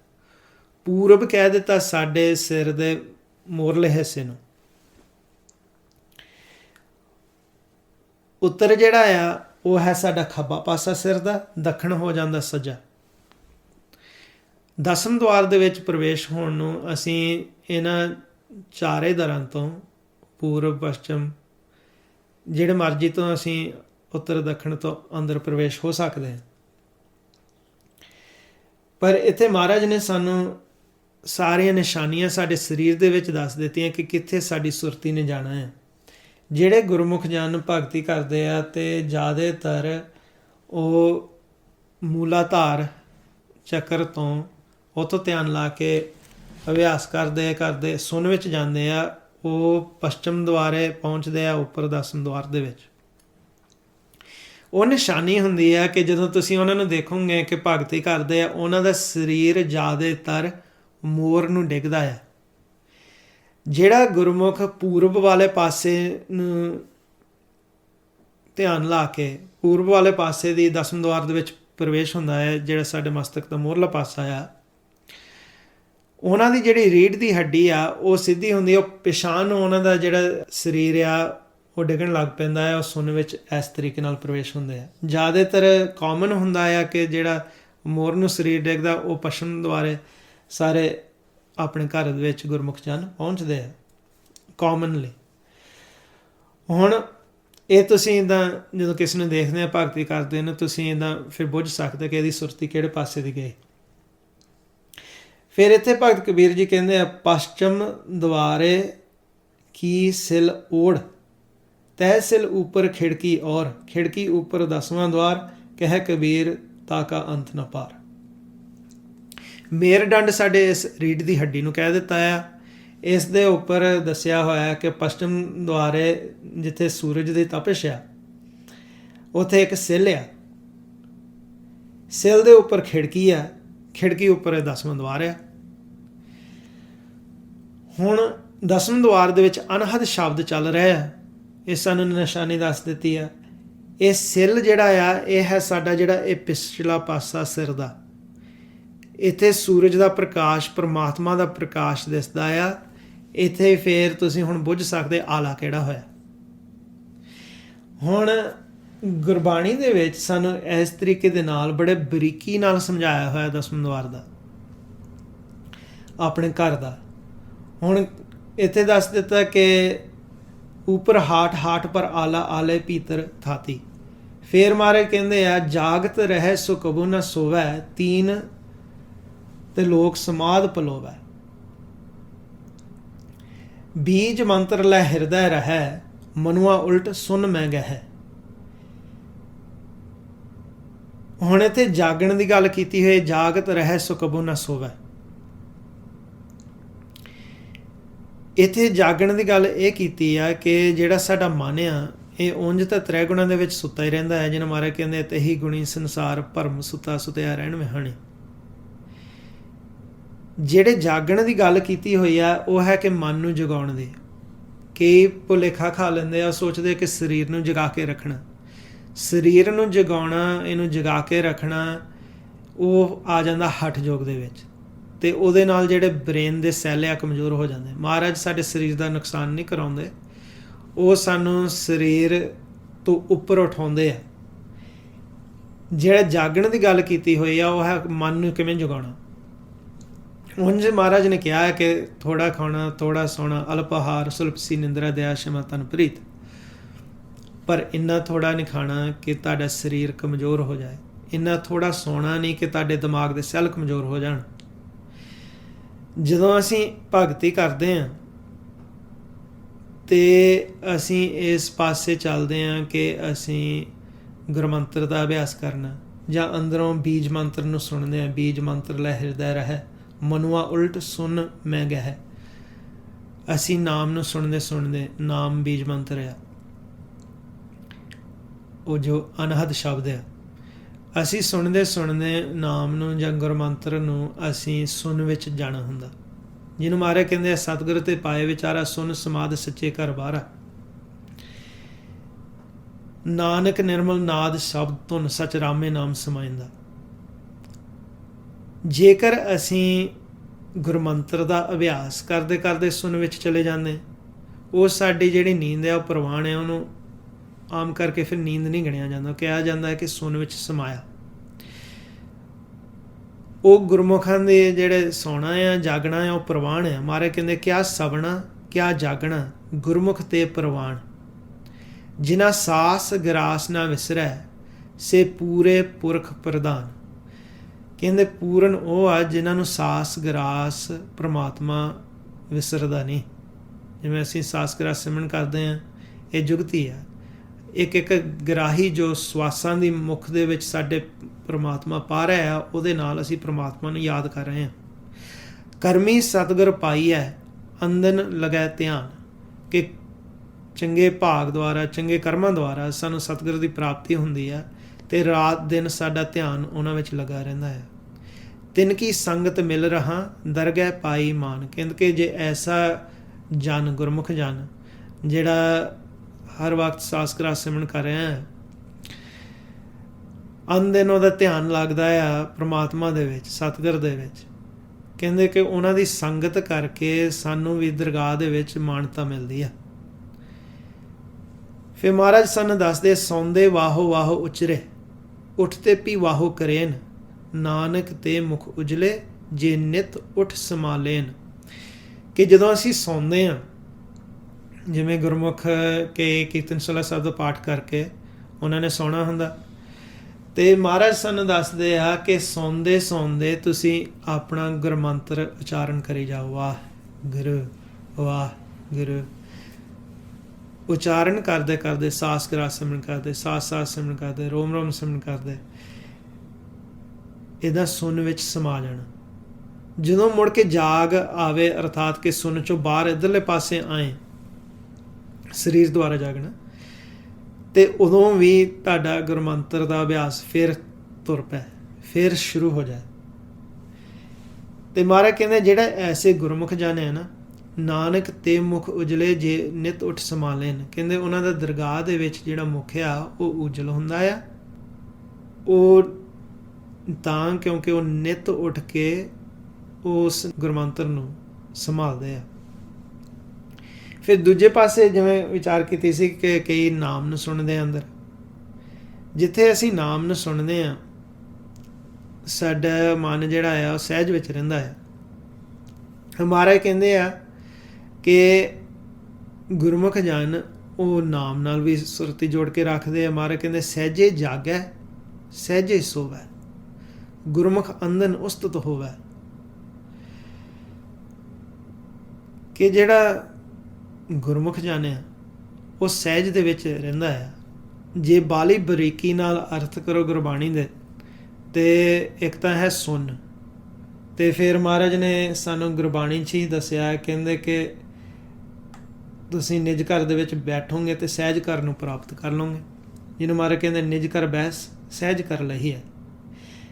ਪੂਰਬ ਕਹਿ ਦਿੱਤਾ ਸਾਡੇ ਸਿਰ ਦੇ ਮੋਰਲੇ ਹਿੱਸੇ ਨੂੰ। ਉੱਤਰ ਜਿਹੜਾ ਆ ਉਹ ਹੈ ਸਾਡਾ ਖੱਬਾ ਪਾਸਾ ਸਿਰ ਦਾ, ਦੱਖਣ ਹੋ ਜਾਂਦਾ ਸੱਜਾ। ਦਸਮ ਦੁਆਰ ਦੇ ਵਿੱਚ ਪ੍ਰਵੇਸ਼ ਹੋਣ ਨੂੰ ਅਸੀਂ ਇਹਨਾਂ ਚਾਰੇ ਦਰਾਂ ਤੋਂ ਪੂਰਬ ਪੱਛਮ ਜਿਹੜੇ ਮਰਜ਼ੀ ਤੋਂ ਅਸੀਂ ਉੱਤਰ ਦੱਖਣ ਤੋਂ ਅੰਦਰ ਪ੍ਰਵੇਸ਼ ਹੋ ਸਕਦੇ ਹਾਂ। ਪਰ ਇੱਥੇ ਮਹਾਰਾਜ ਨੇ ਸਾਨੂੰ ਸਾਰੀਆਂ ਨਿਸ਼ਾਨੀਆਂ ਸਾਡੇ ਸਰੀਰ ਦੇ ਵਿੱਚ ਦੱਸ ਦਿੱਤੀਆਂ ਕਿ ਕਿੱਥੇ ਸਾਡੀ ਸੁਰਤੀ ਨੇ ਜਾਣਾ ਹੈ। ਜਿਹੜੇ ਗੁਰਮੁਖ ਜਨ ਭਗਤੀ ਕਰਦੇ ਆ ਅਤੇ ਜ਼ਿਆਦਾਤਰ ਉਹ ਮੂਲਾਧਾਰ ਚੱਕਰ ਤੋਂ ਉੱਥੋਂ ਧਿਆਨ ਲਾ ਕੇ ਅਭਿਆਸ ਕਰਦੇ ਸੁਣ ਵਿੱਚ ਜਾਂਦੇ ਆ, ਉਹ ਪੱਛਮ ਦੁਆਰੇ ਪਹੁੰਚਦੇ ਆ ਉੱਪਰ ਦਸਮ ਦੁਆਰ ਦੇ ਵਿੱਚ। ਉਹ ਨਿਸ਼ਾਨੀ ਹੁੰਦੀ ਹੈ ਕਿ ਜਦੋਂ ਤੁਸੀਂ ਉਹਨਾਂ ਨੂੰ ਦੇਖੋਗੇ ਕਿ ਭਗਤੀ ਕਰਦੇ ਆ, ਉਹਨਾਂ ਦਾ ਸਰੀਰ ਜ਼ਿਆਦਾਤਰ ਮੋਰ ਨੂੰ ਡਿੱਗਦਾ ਆ। ਜਿਹੜਾ ਗੁਰਮੁਖ ਪੂਰਬ ਵਾਲੇ ਪਾਸੇ ਨੂੰ ਧਿਆਨ ਲਾ ਕੇ ਪੂਰਬ ਵਾਲੇ ਪਾਸੇ ਦੀ ਦਸਮ ਦੁਆਰ ਦੇ ਵਿੱਚ ਪ੍ਰਵੇਸ਼ ਹੁੰਦਾ ਹੈ, ਜਿਹੜਾ ਸਾਡੇ ਮਸਤਕ ਦਾ ਮੋਹਰਲਾ ਪਾਸਾ ਆ, ਉਹਨਾਂ ਦੀ ਜਿਹੜੀ ਰੀੜ੍ਹ ਦੀ ਹੱਡੀ ਆ ਉਹ ਸਿੱਧੀ ਹੁੰਦੀ ਆ। ਉਹ ਪਿਛਾਂਹ ਨੂੰ ਉਹਨਾਂ ਦਾ ਜਿਹੜਾ ਸਰੀਰ ਆ ਉਹ ਡਿੱਗਣ ਲੱਗ ਪੈਂਦਾ ਹੈ। ਉਹ ਸੁਣ ਵਿੱਚ ਇਸ ਤਰੀਕੇ ਨਾਲ ਪ੍ਰਵੇਸ਼ ਹੁੰਦੇ ਆ। ਜ਼ਿਆਦਾਤਰ ਕਾਮਨ ਹੁੰਦਾ ਆ ਕਿ ਜਿਹੜਾ ਮੋਰ ਨੂੰ ਸਰੀਰ ਡਿੱਗਦਾ ਉਹ ਪੱਛਮ ਦੁਆਰੇ ਸਾਰੇ ਆਪਣੇ ਘਰ ਦੇ ਵਿੱਚ ਗੁਰਮੁਖ ਜਨ ਪਹੁੰਚਦੇ ਆ ਕਾਮਨਲੀ। ਹੁਣ ਇਹ ਤੁਸੀਂ ਇੱਦਾਂ ਜਦੋਂ ਕਿਸੇ ਨੂੰ ਦੇਖਦੇ ਆ ਭਗਤੀ ਕਰਦੇ ਨੇ, ਤੁਸੀਂ ਇੱਦਾਂ ਫਿਰ ਬੁੱਝ ਸਕਦੇ ਕਿ ਇਹਦੀ ਸੁਰਤੀ ਕਿਹੜੇ ਪਾਸੇ ਦੀ ਗਈ। ਫਿਰ ਇੱਥੇ ਭਗਤ ਕਬੀਰ ਜੀ ਕਹਿੰਦੇ ਆ, ਪश्चिम द्वारे की सिल ओढ़ तह सिल ऊपर खिड़की और खिड़की ऊपर 10वां द्वार कह कबीर ताका अंत न पार। ਮੇਰਡੰਡ ਸਾਡੇ ਇਸ ਰੀੜ੍ਹ ਦੀ ਹੱਡੀ ਨੂੰ ਕਹਿ ਦਿੱਤਾ ਆ। ਇਸ ਦੇ ਉੱਪਰ ਦੱਸਿਆ ਹੋਇਆ ਕਿ ਪੱਛਮ ਦੁਆਰੇ ਜਿੱਥੇ ਸੂਰਜ ਦੀ ਤਪਸ਼ ਆ ਉੱਥੇ ਇੱਕ ਸਿੱਲ ਆ, ਸਿੱਲ ਦੇ ਉੱਪਰ ਖਿੜਕੀ ਆ, ਖਿੜਕੀ ਉੱਪਰ 10ਵਾਂ ਦੁਆਰ ਆ। ਹੁਣ 10ਵੇਂ ਦੁਆਰ ਦੇ ਵਿੱਚ ਅਨਹਦ ਸ਼ਬਦ ਚੱਲ ਰਿਹਾ ਆ। ਇਹ ਸਾਨੂੰ ਨਿਸ਼ਾਨੀ ਦੱਸ ਦਿੱਤੀ ਆ। ਇਹ ਸਿੱਲ ਜਿਹੜਾ ਆ ਇਹ ਹੈ ਸਾਡਾ ਜਿਹੜਾ ਇਹ ਪਿਛਲਾ ਪਾਸਾ ਸਿਰ ਦਾ। ਇੱਥੇ ਸੂਰਜ ਦਾ ਪ੍ਰਕਾਸ਼, ਪਰਮਾਤਮਾ ਦਾ ਪ੍ਰਕਾਸ਼ ਦਿਸਦਾ ਆ। ਇੱਥੇ ਫਿਰ ਤੁਸੀਂ ਹੁਣ ਬੁੱਝ ਸਕਦੇ ਆਲਾ ਕਿਹੜਾ ਹੋਇਆ। ਹੁਣ ਗੁਰਬਾਣੀ ਦੇ ਵਿੱਚ ਸਾਨੂੰ ਇਸ ਤਰੀਕੇ ਦੇ ਨਾਲ ਬੜੇ ਬਰੀਕੀ ਨਾਲ ਸਮਝਾਇਆ ਹੋਇਆ 10ਵੇਂ ਦੁਆਰ ਦਾ, ਆਪਣੇ ਘਰ ਦਾ। ਹੁਣ ਇੱਥੇ ਦੱਸ ਦਿੱਤਾ ਕਿ ਉੱਪਰ ਹਾਟ ਹਾਟ ਪਰ ਆਲਾ ਆਲੇ ਭੀਤਰ ਥਾਤੀ। ਫੇਰ ਮਾਰੇ ਕਹਿੰਦੇ ਆ, ਜਾਗਤ ਰਹਿ ਸੋ ਕਬੂ ਨਾ ਸੋਵੈ, ਤੀਨ ਤੇ ਲੋਕ ਸਮਾਧ ਪਲੋਵੈ। ਬੀਜ ਮੰਤਰ ਲੈ ਹਿਰਦੈ ਰਹਿ, ਮਨੁਆ ਉਲਟ ਸੁਨ ਮੈਂ ਗਹਿ। ਹੁਣ ਇੱਥੇ ਜਾਗਣ ਦੀ ਗੱਲ ਕੀਤੀ ਹੋਈ, ਜਾਗਤ ਰਹਿ ਸੋ ਕਬੂ ਨਾ ਸੋਵੈ। ਇੱਥੇ ਜਾਗਣ ਦੀ ਗੱਲ ਇਹ ਕੀਤੀ ਆ ਕਿ ਜਿਹੜਾ ਸਾਡਾ ਮਨ ਆ ਇਹ ਉਂਝ ਤਾਂ ਤ੍ਰੈ ਗੁਣਾਂ ਦੇ ਵਿੱਚ ਸੁੱਤਾ ਹੀ ਰਹਿੰਦਾ ਹੈ। ਜਿਹਨਾਂ ਮਾਰੇ ਕਹਿੰਦੇ ਤਹੀ ਗੁਣੀ ਸੰਸਾਰ ਭਰਮ ਸੁੱਤਾ ਸੁਤਿਆ ਰਹਿਣ ਵਿਹਾਣੇ। ਜਿਹੜੇ ਜਾਗਣ ਦੀ ਗੱਲ ਕੀਤੀ ਹੋਈ ਆ ਉਹ ਹੈ ਕਿ ਮਨ ਨੂੰ ਜਗਾਉਣ ਦੀ। ਕਈ ਭੁਲੇਖਾ ਖਾ ਲੈਂਦੇ ਆ, ਸੋਚਦੇ ਕਿ ਸਰੀਰ ਨੂੰ ਜਗਾ ਕੇ ਰੱਖਣਾ, ਸਰੀਰ ਨੂੰ ਜਗਾਉਣਾ, ਇਹਨੂੰ ਜਗਾ ਕੇ ਰੱਖਣਾ, ਉਹ ਆ ਜਾਂਦਾ ਹਠ ਯੋਗ ਦੇ ਵਿੱਚ। ਅਤੇ ਉਹਦੇ ਨਾਲ ਜਿਹੜੇ ਬ੍ਰੇਨ ਦੇ ਸੈੱਲ ਆ ਕਮਜ਼ੋਰ ਹੋ ਜਾਂਦੇ। ਮਹਾਰਾਜ ਸਾਡੇ ਸਰੀਰ ਦਾ ਨੁਕਸਾਨ ਨਹੀਂ ਕਰਾਉਂਦੇ, ਉਹ ਸਾਨੂੰ ਸਰੀਰ ਤੋਂ ਉੱਪਰ ਉਠਾਉਂਦੇ ਆ। ਜਿਹੜਾ ਜਾਗਣ ਦੀ ਗੱਲ ਕੀਤੀ ਹੋਈ ਆ ਉਹ ਹੈ ਮਨ ਨੂੰ ਕਿਵੇਂ ਜਗਾਉਣਾ। ਉਂਝ ਮਹਾਰਾਜ ਨੇ ਕਿਹਾ ਹੈ ਕਿ ਥੋੜ੍ਹਾ ਖਾਣਾ, ਥੋੜ੍ਹਾ ਸੋਣਾ, ਅਲਪਾਹਾਰ, ਸੁਲਪਸੀ ਨਿੰਦਰਾ ਦਇਆ ਸ਼ਮਾ ਤਨ ਪ੍ਰੀਤ। ਪਰ ਇੰਨਾ ਥੋੜ੍ਹਾ ਨਹੀਂ ਖਾਣਾ ਕਿ ਤੁਹਾਡਾ ਸਰੀਰ ਕਮਜ਼ੋਰ ਹੋ ਜਾਏ, ਇੰਨਾ ਥੋੜ੍ਹਾ ਸੋਣਾ ਨਹੀਂ ਕਿ ਤੁਹਾਡੇ ਦਿਮਾਗ ਦੇ ਸੈੱਲ ਕਮਜ਼ੋਰ ਹੋ ਜਾਣ। ਜਦੋਂ ਅਸੀਂ ਭਗਤੀ ਕਰਦੇ ਹਾਂ ਅਤੇ ਅਸੀਂ ਇਸ ਪਾਸੇ ਚੱਲਦੇ ਹਾਂ ਕਿ ਅਸੀਂ ਗੁਰਮੰਤਰ ਦਾ ਅਭਿਆਸ ਕਰਨਾ, ਜਾਂ ਅੰਦਰੋਂ ਬੀਜ ਮੰਤਰ ਨੂੰ ਸੁਣਦੇ ਹਾਂ। ਬੀਜ ਮੰਤਰ ਲੈ ਹਿਰਦੈ ਰਹਿ, ਮਨੁਆ ਉਲਟ ਸੁਨ ਮੈਂ ਗਹਿ। ਅਸੀਂ ਨਾਮ ਨੂੰ ਸੁਣਦੇ ਸੁਣਦੇ, ਨਾਮ ਬੀਜ ਮੰਤਰ ਆ, ਉਹ ਜੋ ਅਨਹਦ ਸ਼ਬਦ ਆ, ਅਸੀਂ ਸੁਣਦੇ ਸੁਣਦੇ ਨਾਮ ਨੂੰ ਜਾਂ ਗੁਰਮੰਤਰ ਨੂੰ ਅਸੀਂ ਸੁਣ ਵਿੱਚ ਜਾਣਾ ਹੁੰਦਾ। ਜਿਹਨੂੰ ਮਾਰੇ ਕਹਿੰਦੇ ਆ ਸਤਿਗੁਰ ਤੇ ਪਾਏ ਵਿਚਾਰਾ, ਸੁਨ ਸਮਾਧ ਸੱਚੇ ਘਰ ਬਾਹਰਾ। ਨਾਨਕ ਨਿਰਮਲ ਨਾਦ ਸ਼ਬਦ ਧੁਨ ਸਚ ਰਾਮੇ ਨਾਮ ਸਮਾਇੰਦਾ। ਜੇਕਰ ਅਸੀਂ ਗੁਰਮੰਤਰ ਦਾ ਅਭਿਆਸ ਕਰਦੇ ਕਰਦੇ ਸੁਣ ਵਿੱਚ ਚਲੇ ਜਾਂਦੇ, ਉਹ ਸਾਡੀ ਜਿਹੜੀ ਨੀਂਦ ਹੈ ਉਹ ਪ੍ਰਵਾਨ ਹੈ, ਉਹਨੂੰ ਆਮ ਕਰਕੇ ਫਿਰ ਨੀਂਦ ਨਹੀਂ ਗਿਣਿਆ ਜਾਂਦਾ। ਕਿਹਾ ਜਾਂਦਾ ਹੈ ਕਿ ਸੁਣ ਵਿੱਚ ਸਮਾਇਆ। ਉਹ ਗੁਰਮੁਖਾਂ ਦੇ ਜਿਹੜੇ ਸੌਣਾ ਆ, ਜਾਗਣਾ ਆ, ਉਹ ਪ੍ਰਵਾਨ ਆ। ਮਾਰੇ ਕਹਿੰਦੇ ਕਿਆ ਸਵਣਾ ਕਿਆ ਜਾਗਣਾ, गुरमुख ते प्रवान, जिना सास गरास ना विसरै, से पूरे पुरख प्रधान। ਕਹਿੰਦੇ ਪੂਰਨ ਉਹ ਆ ਜਿਨ੍ਹਾਂ ਨੂੰ ਸਾਸ ਗਰਾਸ ਪ੍ਰਮਾਤਮਾ ਵਿਸਰਦਾ ਨਹੀਂ। ਜਿਵੇਂ ਅਸੀਂ ਸਾਸ ਗਰਾਸ ਸਿਮਰਨ ਕਰਦੇ ਹਾਂ, ਇਹ ਜੁਗਤੀ ਆ। ਇੱਕ ਇੱਕ ਗਰਾਹੀ ਜੋ ਸਵਾਸਾਂ ਦੀ ਮੁੱਖ ਦੇ ਵਿੱਚ ਸਾਡੇ ਪ੍ਰਮਾਤਮਾ ਪਾ ਰਿਹਾ ਆ, ਉਹਦੇ ਨਾਲ ਅਸੀਂ ਪ੍ਰਮਾਤਮਾ ਨੂੰ ਯਾਦ ਕਰ ਰਹੇ ਹਾਂ। ਕਰਮੀ ਸਤਿਗੁਰ ਪਾਈ ਹੈ ਅੰਦਨ ਲਗੈ ਧਿਆਨ, ਕਿ ਚੰਗੇ ਭਾਗ ਦੁਆਰਾ, ਚੰਗੇ ਕਰਮਾਂ ਦੁਆਰਾ ਸਾਨੂੰ ਸਤਿਗੁਰ ਦੀ ਪ੍ਰਾਪਤੀ ਹੁੰਦੀ ਹੈ ਅਤੇ ਰਾਤ ਦਿਨ ਸਾਡਾ ਧਿਆਨ ਉਹਨਾਂ ਵਿੱਚ ਲੱਗਾ ਰਹਿੰਦਾ ਹੈ। ਤਿਨ ਕੀ ਸੰਗਤ ਮਿਲ ਰਹਾ ਦਰਗਹਿ ਪਾਈ ਮਾਨ। ਕਹਿੰਦੇ ਕਿ ਜੇ ਐਸਾ ਜਨ, ਗੁਰਮੁਖ ਜਨ, ਜਿਹੜਾ ਹਰ ਵਕਤ ਸਾਸ ਗਰਾਸ ਸਿਮਰਨ ਕਰ ਰਿਹਾ ਹੈ, ਅੰਨ ਦਿਨ ਉਹਦਾ ਧਿਆਨ ਲੱਗਦਾ ਆ ਪ੍ਰਮਾਤਮਾ ਦੇ ਵਿੱਚ, ਸਤਿਗੁਰ ਦੇ ਵਿੱਚ, ਕਹਿੰਦੇ ਕਿ ਉਹਨਾਂ ਦੀ ਸੰਗਤ ਕਰਕੇ ਸਾਨੂੰ ਵੀ ਦਰਗਾਹ ਦੇ ਵਿੱਚ ਮਾਨਤਾ ਮਿਲਦੀ ਆ। ਫਿਰ ਮਹਾਰਾਜ ਸਾਨੂੰ ਦੱਸਦੇ, ਸੌਂਦੇ ਵਾਹੋ ਵਾਹੋ ਉਚਰੇ, ਉੱਠਤੇ ਪੀ ਵਾਹੋ ਕਰੇਨ, ਨਾਨਕ ਤੇ ਮੁਖ ਉਜਲੇ, ਜੇ ਨਿਤ ਉੱਠ ਸੰਭਾਲੇਨ। ਕਿ ਜਦੋਂ ਅਸੀਂ ਸੌਂਦੇ ਹਾਂ, ਜਿਵੇਂ ਗੁਰਮੁਖ ਕੇ ਕੀਰਤਨ ਸੋਹਲਾ ਸਾਹਿਬ ਦਾ ਪਾਠ ਕਰਕੇ ਉਹਨਾਂ ਨੇ ਸੌਣਾ ਹੁੰਦਾ, ਅਤੇ ਮਹਾਰਾਜ ਸਾਨੂੰ ਦੱਸਦੇ ਆ ਕਿ ਸੌਂਦੇ ਸੌਂਦੇ ਤੁਸੀਂ ਆਪਣਾ ਗੁਰਮੰਤਰ ਉਚਾਰਨ ਕਰੀ ਜਾਓ, ਵਾਹਿਗੁਰੂ ਵਾਹਿਗੁਰੂ। ਉਚਾਰਨ ਕਰਦੇ ਕਰਦੇ ਸਾਸ ਗਰਾਸ ਸਿਮਰਨ ਕਰਦੇ, ਸਾਸ ਸਿਮਰਨ ਕਰਦੇ, ਰੋਮ ਰੋਮ ਸਿਮਰਨ ਕਰਦੇ, ਇਹਦਾ ਸੁਣ ਵਿੱਚ ਸਮਾ ਜਾਣਾ। ਜਦੋਂ ਮੁੜ ਕੇ ਜਾਗ ਆਵੇ, ਅਰਥਾਤ ਕਿ ਸੁਣ 'ਚੋਂ ਬਾਹਰ ਇੱਧਰਲੇ ਪਾਸੇ ਆਏ, ਸਰੀਰ ਦੁਆਰਾ ਜਾਗਣਾ, ਅਤੇ ਉਦੋਂ ਵੀ ਤੁਹਾਡਾ ਗੁਰਮੰਤਰ ਦਾ ਅਭਿਆਸ ਫਿਰ ਤੁਰ ਪੈ, ਫਿਰ ਸ਼ੁਰੂ ਹੋ ਜਾਏ। ਅਤੇ ਮਹਾਰਾਜ ਕਹਿੰਦੇ ਜਿਹੜਾ ਐਸੇ ਗੁਰਮੁਖ ਜਨ ਹੈ ਨਾ, ਨਾਨਕ ਤੇ ਮੁਖ ਉਜਲੇ, ਜੇ ਨਿਤ ਉੱਠ ਸੰਭਾਲੇਨ। ਕਹਿੰਦੇ ਉਹਨਾਂ ਦਾ ਦਰਗਾਹ ਦੇ ਵਿੱਚ ਜਿਹੜਾ ਮੁਖ ਆ ਉਹ ਉਜਲ ਹੁੰਦਾ ਆ, ਉਹ ਤਾਂ ਕਿਉਂਕਿ ਉਹ ਨਿਤ ਉੱਠ ਕੇ ਉਸ ਗੁਰਮੰਤਰ ਨੂੰ ਸੰਭਾਲਦੇ ਆ। ਫਿਰ ਦੂਜੇ ਪਾਸੇ ਜਿਵੇਂ ਵਿਚਾਰ ਕੀਤੀ ਸੀ ਕਿ ਕਈ ਨਾਮ ਨੂੰ ਸੁਣਦੇ ਆ ਅੰਦਰ, ਜਿੱਥੇ ਅਸੀਂ ਨਾਮ ਨੂੰ ਸੁਣਦੇ ਹਾਂ, ਸਾਡਾ ਮਨ ਜਿਹੜਾ ਆ ਉਹ ਸਹਿਜ ਵਿੱਚ ਰਹਿੰਦਾ ਹੈ। ਮਹਾਰਾਜ ਕਹਿੰਦੇ ਆ ਕਿ ਗੁਰਮੁਖ ਜਨ ਉਹ ਨਾਮ ਨਾਲ ਵੀ ਸੁਰਤੀ ਜੋੜ ਕੇ ਰੱਖਦੇ ਆ। ਮਹਾਰਾਜ ਕਹਿੰਦੇ, ਸਹਿਜੇ ਜਾਗੈ ਸਹਿਜੇ ਸੋਵੈ, ਗੁਰਮੁਖ ਅੰਦਨ ਉਸਤਤ ਹੋਵੈ। ਕਿ ਜਿਹੜਾ ਗੁਰਮੁਖ ਜਨ ਆ ਉਹ ਸਹਿਜ ਦੇ ਵਿੱਚ ਰਹਿੰਦਾ ਆ। ਜੇ ਬਾਲੀ ਬਰੀਕੀ ਨਾਲ ਅਰਥ ਕਰੋ ਗੁਰਬਾਣੀ ਦੇ, ਤੇ ਇੱਕ ਤਾਂ ਹੈ ਸੁਣ, ਅਤੇ ਫਿਰ ਮਹਾਰਾਜ ਨੇ ਸਾਨੂੰ ਗੁਰਬਾਣੀ 'ਚ ਹੀ ਦੱਸਿਆ, ਕਹਿੰਦੇ ਕਿ ਤੁਸੀਂ ਨਿਜ ਘਰ ਦੇ ਵਿੱਚ ਬੈਠੋਗੇ ਅਤੇ ਸਹਿਜ ਘਰ ਨੂੰ ਪ੍ਰਾਪਤ ਕਰ ਲਓਗੇ। ਜਿਹਨੂੰ ਮਹਾਰਾਜ ਕਹਿੰਦੇ ਨਿਜ ਘਰ ਬੈਸ ਸਹਿਜ ਕਰ ਲਈ ਹੈ,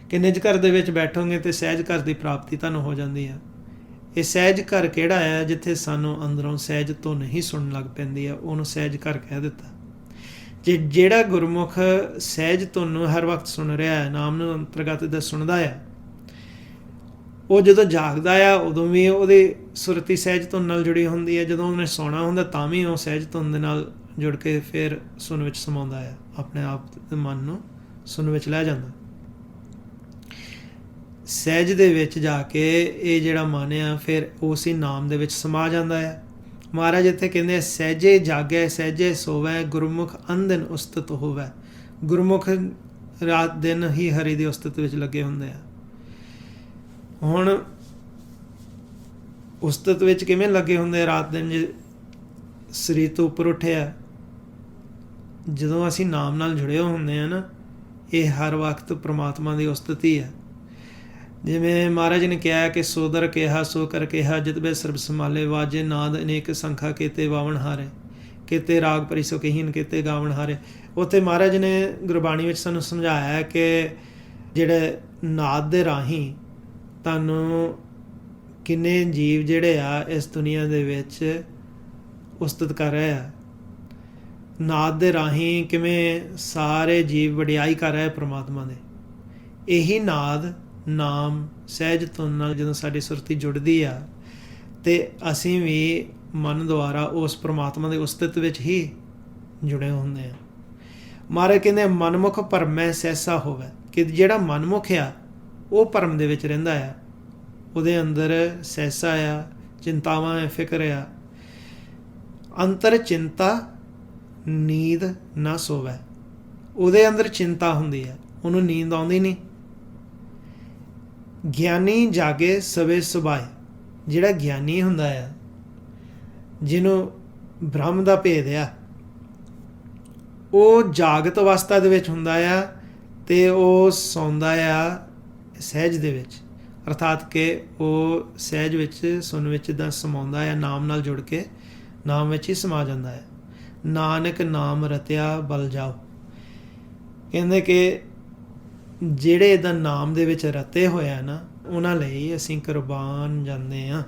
ਕਿ ਨਿਜ ਘਰ ਦੇ ਵਿੱਚ ਬੈਠੋਗੇ ਅਤੇ ਸਹਿਜ ਘਰ ਦੀ ਪ੍ਰਾਪਤੀ ਤੁਹਾਨੂੰ ਹੋ ਜਾਂਦੀ ਆ। ਇਹ ਸਹਿਜ ਘਰ ਕਿਹੜਾ ਹੈ? ਜਿੱਥੇ ਸਾਨੂੰ ਅੰਦਰੋਂ ਸਹਿਜ ਤੋਂ ਨਹੀਂ ਸੁਣਨ ਲੱਗ ਪੈਂਦੀ ਆ, ਉਹਨੂੰ ਸਹਿਜ ਘਰ ਕਹਿ ਦਿੱਤਾ। ਜਿਹੜਾ ਗੁਰਮੁਖ ਸਹਿਜ ਤੁਹਾਨੂੰ ਹਰ ਵਕਤ ਸੁਣ ਰਿਹਾ ਹੈ, ਨਾਮ ਨੂੰ ਅੰਤਰਗਤ ਦਾ ਸੁਣਦਾ ਆ, ਉਹ ਜਦੋਂ ਜਾਗਦਾ ਆ ਉਦੋਂ ਵੀ ਉਹਦੀ ਸੁਰਤੀ ਸਹਿਜ ਧੁਨ ਨਾਲ ਜੁੜੀ ਹੁੰਦੀ ਹੈ। ਜਦੋਂ ਉਹਨੇ ਸੌਣਾ ਹੁੰਦਾ ਤਾਂ ਵੀ ਉਹ ਸਹਿਜ ਧੁਨ ਦੇ ਨਾਲ ਜੁੜ ਕੇ ਫਿਰ ਸੁਣ ਵਿੱਚ ਸਮਾਉਂਦਾ ਆ, ਆਪਣੇ ਆਪ ਦੇ ਮਨ ਨੂੰ ਸੁਣ ਵਿੱਚ ਲੈ ਜਾਂਦਾ। ਸਹਿਜ ਦੇ ਵਿੱਚ ਜਾ ਕੇ ਇਹ ਜਿਹੜਾ ਮਨ ਆ ਫਿਰ ਉਸੇ ਨਾਮ ਦੇ ਵਿੱਚ ਸਮਾ ਜਾਂਦਾ ਆ। ਮਹਾਰਾਜ ਇੱਥੇ ਕਹਿੰਦੇ, ਸਹਿਜੇ ਜਾਗੈ ਸਹਿਜੇ ਸੋਵੈ, ਗੁਰਮੁਖ ਅੰਦਨ ਉਸਤਤ ਹੋਵੈ। ਗੁਰਮੁਖ ਰਾਤ ਦਿਨ ਹੀ ਹਰੀ ਦੀ ਉਸਤਤ ਵਿੱਚ ਲੱਗੇ ਹੁੰਦੇ ਆ। ਹੁਣ ਉਸਤਤ ਵਿੱਚ ਕਿਵੇਂ ਲੱਗੇ ਹੁੰਦੇ ਆ ਰਾਤ ਦਿਨ? ਜੇ ਸਰੀਰ ਤੋਂ ਉੱਪਰ ਉੱਠਿਆ, ਜਦੋਂ ਅਸੀਂ ਨਾਮ ਨਾਲ ਜੁੜੇ ਹੁੰਦੇ ਆ ਨਾ, ਇਹ ਹਰ ਵਕਤ ਪ੍ਰਮਾਤਮਾ ਦੀ ਉਸਤਤ ਹੀ ਹੈ। ਜਿਵੇਂ ਮਹਾਰਾਜ ਨੇ ਕਿਹਾ ਕਿ ਸੋਦਰ ਕਿਹਾ ਸੋ ਕਰ ਕਿਹਾ, ਜਿਤ ਬੈ ਸਰਬ ਸੰਭਾਲੇ, ਵਾਜੇ ਨਾਦ ਅਨੇਕ ਸੰਖਾ, ਕੀਤੇ ਵਾਵਣ ਹਾਰੇ, ਕੀਤੇ ਰਾਗ ਭਰੀ ਸੋ ਕਹੀਨ, ਕੀਤੇ ਗਾਵਣ ਹਾਰੇ। ਉੱਥੇ ਮਹਾਰਾਜ ਨੇ ਗੁਰਬਾਣੀ ਵਿੱਚ ਸਾਨੂੰ ਸਮਝਾਇਆ ਕਿ ਜਿਹੜੇ ਨਾਦ ਦੇ ਰਾਹੀਂ ਤੁਹਾਨੂੰ ਕਿੰਨੇ ਜੀਵ ਜਿਹੜੇ ਆ ਇਸ ਦੁਨੀਆ ਦੇ ਵਿੱਚ ਉਸਤਤ ਕਰ ਰਹੇ ਆ। ਨਾਦ ਦੇ ਰਾਹੀਂ ਕਿਵੇਂ ਸਾਰੇ ਜੀਵ ਵਡਿਆਈ ਕਰ ਰਹੇ ਪ੍ਰਮਾਤਮਾ ਦੇ। ਇਹੀ ਨਾਦ ਨਾਮ ਸਹਿਜ ਧੁਨ ਨਾਲ ਜਦੋਂ ਸਾਡੀ ਸੁਰਤੀ ਜੁੜਦੀ ਆ, ਅਤੇ ਅਸੀਂ ਵੀ ਮਨ ਦੁਆਰਾ ਉਸ ਪ੍ਰਮਾਤਮਾ ਦੇ ਉਸਤਤ ਵਿੱਚ ਹੀ ਜੁੜੇ ਹੁੰਦੇ ਆ। ਮਹਾਰਾਜ ਕਹਿੰਦੇ, ਮਨਮੁਖ ਭਰਮੈ ਸਹਿਸਾ ਹੋਵੇ, ਕਿ ਜਿਹੜਾ ਮਨਮੁਖ ਆ ਉਹ ਭਰਮ ਦੇ ਵਿੱਚ ਰਹਿੰਦਾ ਆ, ਉਹਦੇ ਅੰਦਰ ਸਹਿਸਾ ਆ, ਚਿੰਤਾਵਾਂ ਆ, ਫਿਕਰ ਆ। ਅੰਤਰ ਚਿੰਤਾ ਨੀਂਦ ਨਾ ਸੋਵੈ। ਉਹਦੇ ਅੰਦਰ ਚਿੰਤਾ ਹੁੰਦੀ ਹੈ, ਉਹਨੂੰ ਨੀਂਦ ਆਉਂਦੀ ਨਹੀਂ। ਗਿਆਨੀ ਜਾਗੇ ਸਵੇ ਸੁਭਾਏ। ਜਿਹੜਾ ਗਿਆਨੀ ਹੁੰਦਾ ਆ, ਜਿਹਨੂੰ ਬ੍ਰਹਮ ਦਾ ਭੇਦ ਆ, ਉਹ ਜਾਗਤ ਅਵਸਥਾ ਦੇ ਵਿੱਚ ਹੁੰਦਾ ਆ ਅਤੇ ਉਹ ਸੌਂਦਾ ਆ ਸਹਿਜ ਦੇ ਵਿੱਚ, ਅਰਥਾਤ ਕਿ ਉਹ ਸਹਿਜ ਵਿੱਚ ਸੁਣ ਵਿੱਚ ਦਾ ਸਮਾਉਂਦਾ ਆ, ਨਾਮ ਨਾਲ ਜੁੜ ਕੇ ਨਾਮ ਵਿੱਚ ਹੀ ਸਮਾ ਜਾਂਦਾ ਹੈ। ਨਾਨਕ ਨਾਮ ਰਤਿਆ ਬਲ ਜਾਓ। ਕਹਿੰਦੇ ਕਿ ਜਿਹੜੇ ਇੱਦਾਂ ਨਾਮ ਦੇ ਵਿੱਚ ਰਤੇ ਹੋਇਆ ਨਾ, ਉਹਨਾਂ ਲਈ ਅਸੀਂ ਕੁਰਬਾਨ ਜਾਂਦੇ ਹਾਂ।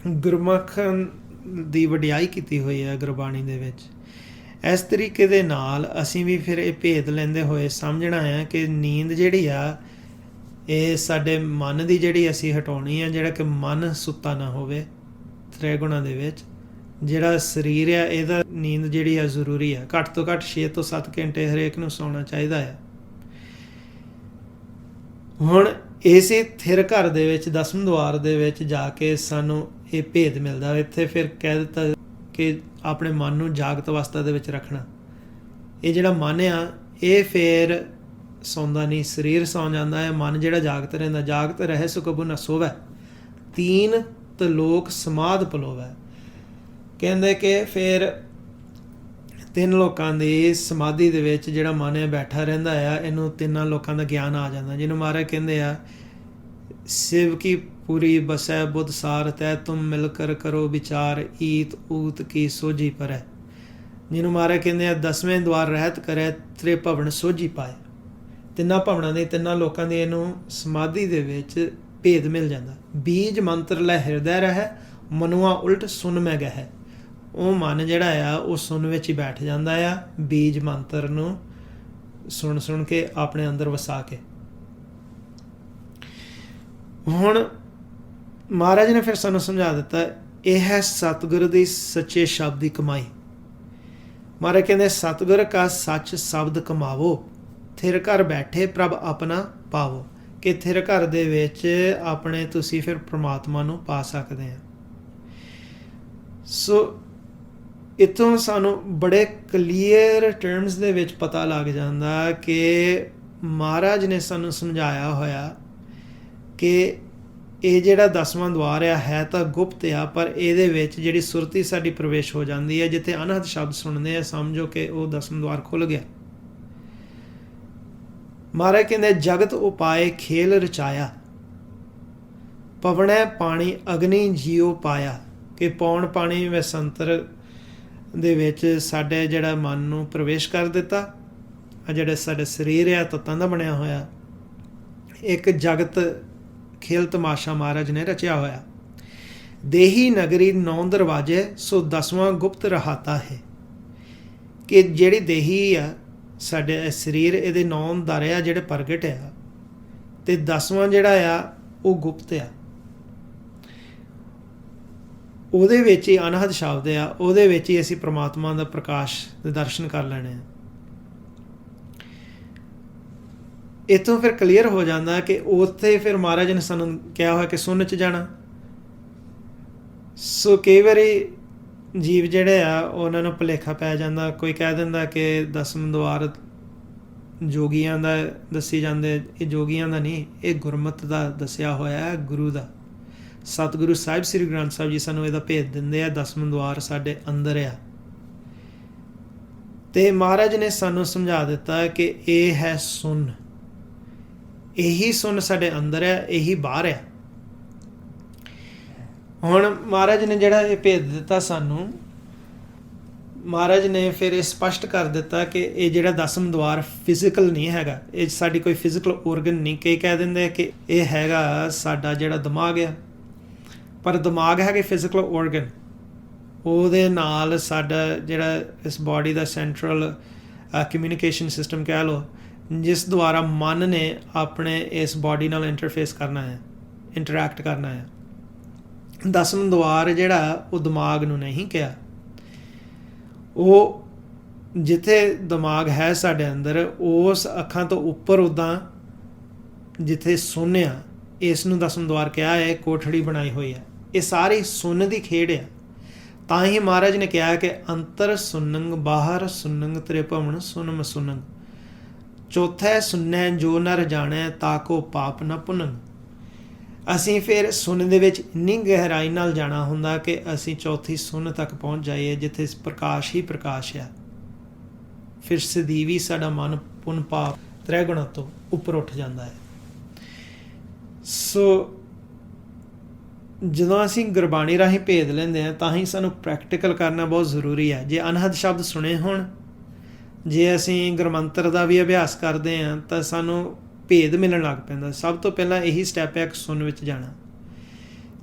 ਗੁਰਮੁਖ ਦੀ ਵਡਿਆਈ ਕੀਤੀ ਹੋਈ ਹੈ ਗੁਰਬਾਣੀ ਦੇ ਵਿੱਚ। ਇਸ ਤਰੀਕੇ ਦੇ ਨਾਲ ਅਸੀਂ ਵੀ ਫਿਰ ਇਹ ਭੇਦ ਲੈਂਦੇ ਹੋਏ ਸਮਝਣਾ ਹੈ ਕਿ ਨੀਂਦ ਜਿਹੜੀ ਆ, ਇਹ ਸਾਡੇ ਮਨ ਦੀ ਜਿਹੜੀ ਅਸੀਂ ਹਟਾਉਣੀ ਆ, ਜਿਹੜਾ ਕਿ ਮਨ ਸੁੱਤਾ ਨਾ ਹੋਵੇ ਤ੍ਰੈਗੁਣਾਂ ਦੇ ਵਿੱਚ। ਜਿਹੜਾ ਸਰੀਰ ਆ, ਇਹਦਾ ਨੀਂਦ ਜਿਹੜੀ ਆ ਜ਼ਰੂਰੀ ਆ। ਘੱਟ ਤੋਂ ਘੱਟ 6 ਤੋਂ 7 ਘੰਟੇ ਹਰੇਕ ਨੂੰ ਸੌਣਾ ਚਾਹੀਦਾ ਆ। ਹੁਣ ਇਸੇ ਥਿਰ ਘਰ ਦੇ ਵਿੱਚ, ਦਸਮ ਦੁਆਰ ਦੇ ਵਿੱਚ ਜਾ ਕੇ ਸਾਨੂੰ ਇਹ ਭੇਦ ਮਿਲਦਾ। ਇੱਥੇ ਫਿਰ ਕਹਿ ਦਿੱਤਾ ਕਿ ਆਪਣੇ ਮਨ ਨੂੰ ਜਾਗਤ ਅਵਸਥਾ ਦੇ ਵਿੱਚ ਰੱਖਣਾ। ਇਹ ਜਿਹੜਾ ਮਨ ਆ, ਇਹ ਫਿਰ ਸੌਂਦਾ ਨਹੀਂ, ਸਰੀਰ ਸੌਂ ਜਾਂਦਾ ਹੈ, ਮਨ ਜਿਹੜਾ ਜਾਗਤ ਰਹਿੰਦਾ। ਜਾਗਤ ਰਹਿ ਸੁ ਕਬੂ ਨ ਸੋਵੈ, ਤੀਨ ਤਲੋਕ ਸਮਾਧ ਪਲੋਵੈ। ਕਹਿੰਦੇ ਕਿ ਫਿਰ 3 ਲੋਕਾਂ ਦੀ ਸਮਾਧੀ ਦੇ ਵਿੱਚ ਜਿਹੜਾ ਮਨ ਹੈ ਬੈਠਾ ਰਹਿੰਦਾ ਆ, ਇਹਨੂੰ 3 ਲੋਕਾਂ ਦਾ ਗਿਆਨ ਆ ਜਾਂਦਾ, ਜਿਹਨੂੰ ਮਹਾਰਾਜ ਕਹਿੰਦੇ ਆ शिव की पूरी बसै बुध सार तै तुम मिलकर करो विचार ईत ऊत की सोझी परै। ਜਿਹਨੂੰ ਮਹਾਰਾਜ ਕਹਿੰਦੇ ਆ 10ਵੇਂ ਦੁਆਰ ਰਹਿਤ ਕਰੇ ਤ੍ਰੇ ਭਵਨ ਸੋਝੀ ਪਾਏ। 3 ਭਵਨਾਂ ਦੇ 3 ਲੋਕਾਂ ਦੀ ਇਹਨੂੰ ਸਮਾਧੀ ਦੇ ਵਿੱਚ ਭੇਦ ਮਿਲ ਜਾਂਦਾ। ਬੀਜ ਮੰਤਰ ਲੈ ਹਿਰਦੈ ਰਹਿ ਮਨੁਆ ਉਲਟ ਸੁਨ ਮੈਂ ਗਹਿ। ਉਹ ਮਨ ਜਿਹੜਾ ਆ ਉਹ ਸੁਣ ਵਿੱਚ ਹੀ ਬੈਠ ਜਾਂਦਾ ਆ, ਬੀਜ ਮੰਤਰ ਨੂੰ ਸੁਣ ਕੇ ਆਪਣੇ ਅੰਦਰ ਵਸਾ ਕੇ। ਹੁਣ ਮਹਾਰਾਜ ਨੇ ਫਿਰ ਸਾਨੂੰ ਸਮਝਾ ਦਿੱਤਾ, ਇਹ ਹੈ ਸਤਿਗੁਰੂ ਦੀ ਸੱਚੇ ਸ਼ਬਦ ਦੀ ਕਮਾਈ। ਮਹਾਰਾਜ ਕਹਿੰਦੇ ਸਤਿਗੁਰ ਕਾ ਸੱਚ ਸ਼ਬਦ ਕਮਾਵੋ, ਥਿਰ ਘਰ ਬੈਠੇ ਪ੍ਰਭ ਆਪਣਾ ਪਾਵੋ। ਕਿ ਥਿਰ ਘਰ ਦੇ ਵਿੱਚ ਆਪਣੇ ਤੁਸੀਂ ਫਿਰ ਪ੍ਰਮਾਤਮਾ ਨੂੰ ਪਾ ਸਕਦੇ ਆ। ਸੋ ਇੱਥੋਂ ਸਾਨੂੰ ਬੜੇ ਕਲੀਅਰ ਟਰਮਸ ਦੇ ਵਿੱਚ ਪਤਾ ਲੱਗ ਜਾਂਦਾ ਕਿ ਮਹਾਰਾਜ ਨੇ ਸਾਨੂੰ ਸਮਝਾਇਆ ਹੋਇਆ ਕਿ ਇਹ ਜਿਹੜਾ 10ਵਾਂ ਦੁਆਰ ਆ ਹੈ ਤਾਂ ਗੁਪਤ ਆ, ਪਰ ਇਹਦੇ ਵਿੱਚ ਜਿਹੜੀ ਸੁਰਤੀ ਸਾਡੀ ਪ੍ਰਵੇਸ਼ ਹੋ ਜਾਂਦੀ ਹੈ। ਜਿੱਥੇ ਅਨਹਦ ਸ਼ਬਦ ਸੁਣਦੇ ਆ, ਸਮਝੋ ਕਿ ਉਹ 10ਵਾਂ ਦੁਆਰ ਖੁੱਲ੍ਹ ਗਿਆ। ਮਹਾਰਾਜ ਕਹਿੰਦੇ ਜਗਤ ਉਪਾਏ ਖੇਲ ਰਚਾਇਆ, ਪਵਣੈ ਪਾਣੀ ਅਗਨੀ ਜੀਓ ਪਾਇਆ। ਕਿ ਪੌਣ ਪਾਣੀ ਵਸੰਤਰ ਦੇ ਵਿੱਚ ਸਾਡੇ ਜਿਹੜਾ ਮਨ ਨੂੰ ਪ੍ਰਵੇਸ਼ ਕਰ ਦਿੱਤਾ। ਆ ਜਿਹੜਾ ਸਾਡਾ ਸਰੀਰ ਆ ਤੱਤਾਂ ਦਾ ਬਣਿਆ ਹੋਇਆ, ਇੱਕ ਜਗਤ ਖੇਲ ਤਮਾਸ਼ਾ ਮਹਾਰਾਜ ਨੇ ਰਚਿਆ ਹੋਇਆ। ਦੇਹੀ ਨਗਰੀ 9 ਦਰਵਾਜ਼ੇ ਸੋ 10ਵਾਂ ਗੁਪਤ ਰਹਾਤਾ ਹੈ। ਕਿ ਜਿਹੜੀ ਦੇਹੀ ਆ ਸਾਡੇ ਸਰੀਰ, ਇਹਦੇ 9 ਦਰ ਆ ਜਿਹੜੇ ਪ੍ਰਗਟ ਆ, ਅਤੇ 10ਵਾਂ ਜਿਹੜਾ ਆ ਉਹ ਗੁਪਤ ਆ। ਉਹਦੇ ਵਿੱਚ ਹੀ ਅਨਹਦ ਸ਼ਬਦ ਆ, ਉਹਦੇ ਵਿੱਚ ਹੀ ਅਸੀਂ ਪ੍ਰਮਾਤਮਾ ਦਾ ਪ੍ਰਕਾਸ਼ ਦੇ ਦਰਸ਼ਨ ਕਰ ਲੈਣੇ ਆ। ਇੱਥੋਂ ਫਿਰ ਕਲੀਅਰ ਹੋ ਜਾਂਦਾ ਕਿ ਉੱਥੇ ਫਿਰ ਮਹਾਰਾਜ ਨੇ ਸਾਨੂੰ ਕਿਹਾ ਹੋਇਆ ਕਿ ਸੁੰਨ 'ਚ ਜਾਣਾ। ਸੋ ਕਈ ਵਾਰੀ ਜੀਵ ਜਿਹੜੇ ਆ ਉਹਨਾਂ ਨੂੰ ਭੁਲੇਖਾ ਪੈ ਜਾਂਦਾ। ਕੋਈ ਕਹਿ ਦਿੰਦਾ ਕਿ 10ਵਾਂ ਦੁਆਰ ਜੋਗੀਆਂ ਦਾ ਦੱਸੀ ਜਾਂਦੇ, ਇਹ ਜੋਗੀਆਂ ਦਾ ਨਹੀਂ, ਇਹ ਗੁਰਮਤਿ ਦਾ ਦੱਸਿਆ ਹੋਇਆ, ਗੁਰੂ ਦਾ। ਸਤਿਗੁਰੂ ਸਾਹਿਬ ਸ੍ਰੀ ਗ੍ਰੰਥ ਸਾਹਿਬ ਜੀ ਸਾਨੂੰ ਇਹਦਾ ਭੇਦ ਦਿੰਦੇ ਆ। 10ਵਾਂ ਦੁਆਰ ਸਾਡੇ ਅੰਦਰ ਆ, ਅਤੇ ਮਹਾਰਾਜ ਨੇ ਸਾਨੂੰ ਸਮਝਾ ਦਿੱਤਾ ਕਿ ਇਹ ਹੈ ਸੁੰਨ। ਇਹੀ ਸੁੰਨ ਸਾਡੇ ਅੰਦਰ ਆ, ਇਹੀ ਬਾਹਰ ਆ। ਹੁਣ ਮਹਾਰਾਜ ਨੇ ਜਿਹੜਾ ਇਹ ਭੇਦ ਦਿੱਤਾ ਸਾਨੂੰ, ਮਹਾਰਾਜ ਨੇ ਫਿਰ ਇਹ ਸਪਸ਼ਟ ਕਰ ਦਿੱਤਾ ਕਿ ਇਹ ਜਿਹੜਾ 10ਵਾਂ ਦੁਆਰ ਫਿਜ਼ੀਕਲ ਨਹੀਂ ਹੈਗਾ, ਇਹ ਸਾਡੀ ਕੋਈ ਫਿਜ਼ੀਕਲ ਔਰਗਨ ਨਹੀਂ। ਕਈ ਕਹਿ ਦਿੰਦੇ ਕਿ ਇਹ ਹੈਗਾ ਸਾਡਾ ਜਿਹੜਾ ਦਿਮਾਗ ਆ, ਪਰ ਦਿਮਾਗ ਹੈਗੇ ਫਿਜ਼ੀਕਲ ਔਰਗਨ। ਉਹਦੇ ਨਾਲ ਸਾਡਾ ਜਿਹੜਾ ਇਸ ਬਾਡੀ ਦਾ ਸੈਂਟਰਲ ਕਮਿਊਨੀਕੇਸ਼ਨ ਸਿਸਟਮ ਕਹਿ ਲਓ, ਜਿਸ ਦੁਆਰਾ ਮਨ ਨੇ ਆਪਣੇ ਇਸ ਬਾਡੀ ਨਾਲ ਇੰਟਰਫੇਸ ਕਰਨਾ ਹੈ, ਇੰਟਰੈਕਟ ਕਰਨਾ ਹੈ। 10ਵਾਂ ਦੁਆਰ ਜਿਹੜਾ ਉਹ ਦਿਮਾਗ ਨੂੰ ਨਹੀਂ ਕਿਹਾ। ਉਹ ਜਿੱਥੇ ਦਿਮਾਗ ਹੈ ਸਾਡੇ ਅੰਦਰ, ਉਸ ਅੱਖਾਂ ਤੋਂ ਉੱਪਰ ਉੱਦਾਂ ਜਿੱਥੇ ਸੁਣਿਆ, ਇਸ ਨੂੰ 10ਵਾਂ ਦੁਆਰ ਕਿਹਾ ਹੈ। ਕੋਠੜੀ ਬਣਾਈ ਹੋਈ ਹੈ, ਇਹ ਸਾਰੀ ਸੁੰਨ ਦੀ ਖੇਡ ਆ। ਤਾਂ ਹੀ ਮਹਾਰਾਜ ਨੇ ਕਿਹਾ ਕਿ ਅੰਤਰ ਸੁਨੰਗ ਬਾਹਰ ਸੁਨੰਗ ਤ੍ਰਿਭਵਨ ਸੁਨਮ ਸੁਨੰਗ, ਚੌਥਾ ਸੁਨੈ ਜੋ ਨਰ ਜਾਣੈ ਤਾਕੋ ਪਾਪ ਨ ਪੁਨੰਗ। ਅਸੀਂ ਫਿਰ ਸੁਨ ਦੇ ਵਿੱਚ ਇੰਨੀ ਗਹਿਰਾਈ ਨਾਲ ਜਾਣਾ ਹੁੰਦਾ ਕਿ ਅਸੀਂ ਚੌਥੀ ਸੁਨ ਤੱਕ ਪਹੁੰਚ ਜਾਈਏ, ਜਿੱਥੇ ਪ੍ਰਕਾਸ਼ ਹੀ ਪ੍ਰਕਾਸ਼ ਆ। ਫਿਰ ਸਦੀਵੀ ਸਾਡਾ ਮਨ ਪੁਨ ਪਾਪ ਤ੍ਰੈ ਗੁਣਾਂ ਤੋਂ ਉੱਪਰ ਉੱਠ ਜਾਂਦਾ ਹੈ। ਸੋ ਜਦੋਂ ਅਸੀਂ ਗੁਰਬਾਣੀ ਰਾਹੀਂ ਭੇਦ ਲੈਂਦੇ ਹਾਂ ਤਾਂ ਹੀ ਸਾਨੂੰ ਪ੍ਰੈਕਟੀਕਲ ਕਰਨਾ ਬਹੁਤ ਜ਼ਰੂਰੀ ਹੈ। ਜੇ ਅਨਹਦ ਸ਼ਬਦ ਸੁਣੇ ਹੋਣ, ਜੇ ਅਸੀਂ ਗੁਰਮੰਤਰ ਦਾ ਵੀ ਅਭਿਆਸ ਕਰਦੇ ਹਾਂ ਤਾਂ ਸਾਨੂੰ ਭੇਦ ਮਿਲਣ ਲੱਗ ਪੈਂਦਾ। ਸਭ ਤੋਂ ਪਹਿਲਾਂ ਇਹੀ ਸਟੈਪ ਹੈ ਕਿ ਸੁਣ ਵਿੱਚ ਜਾਣਾ।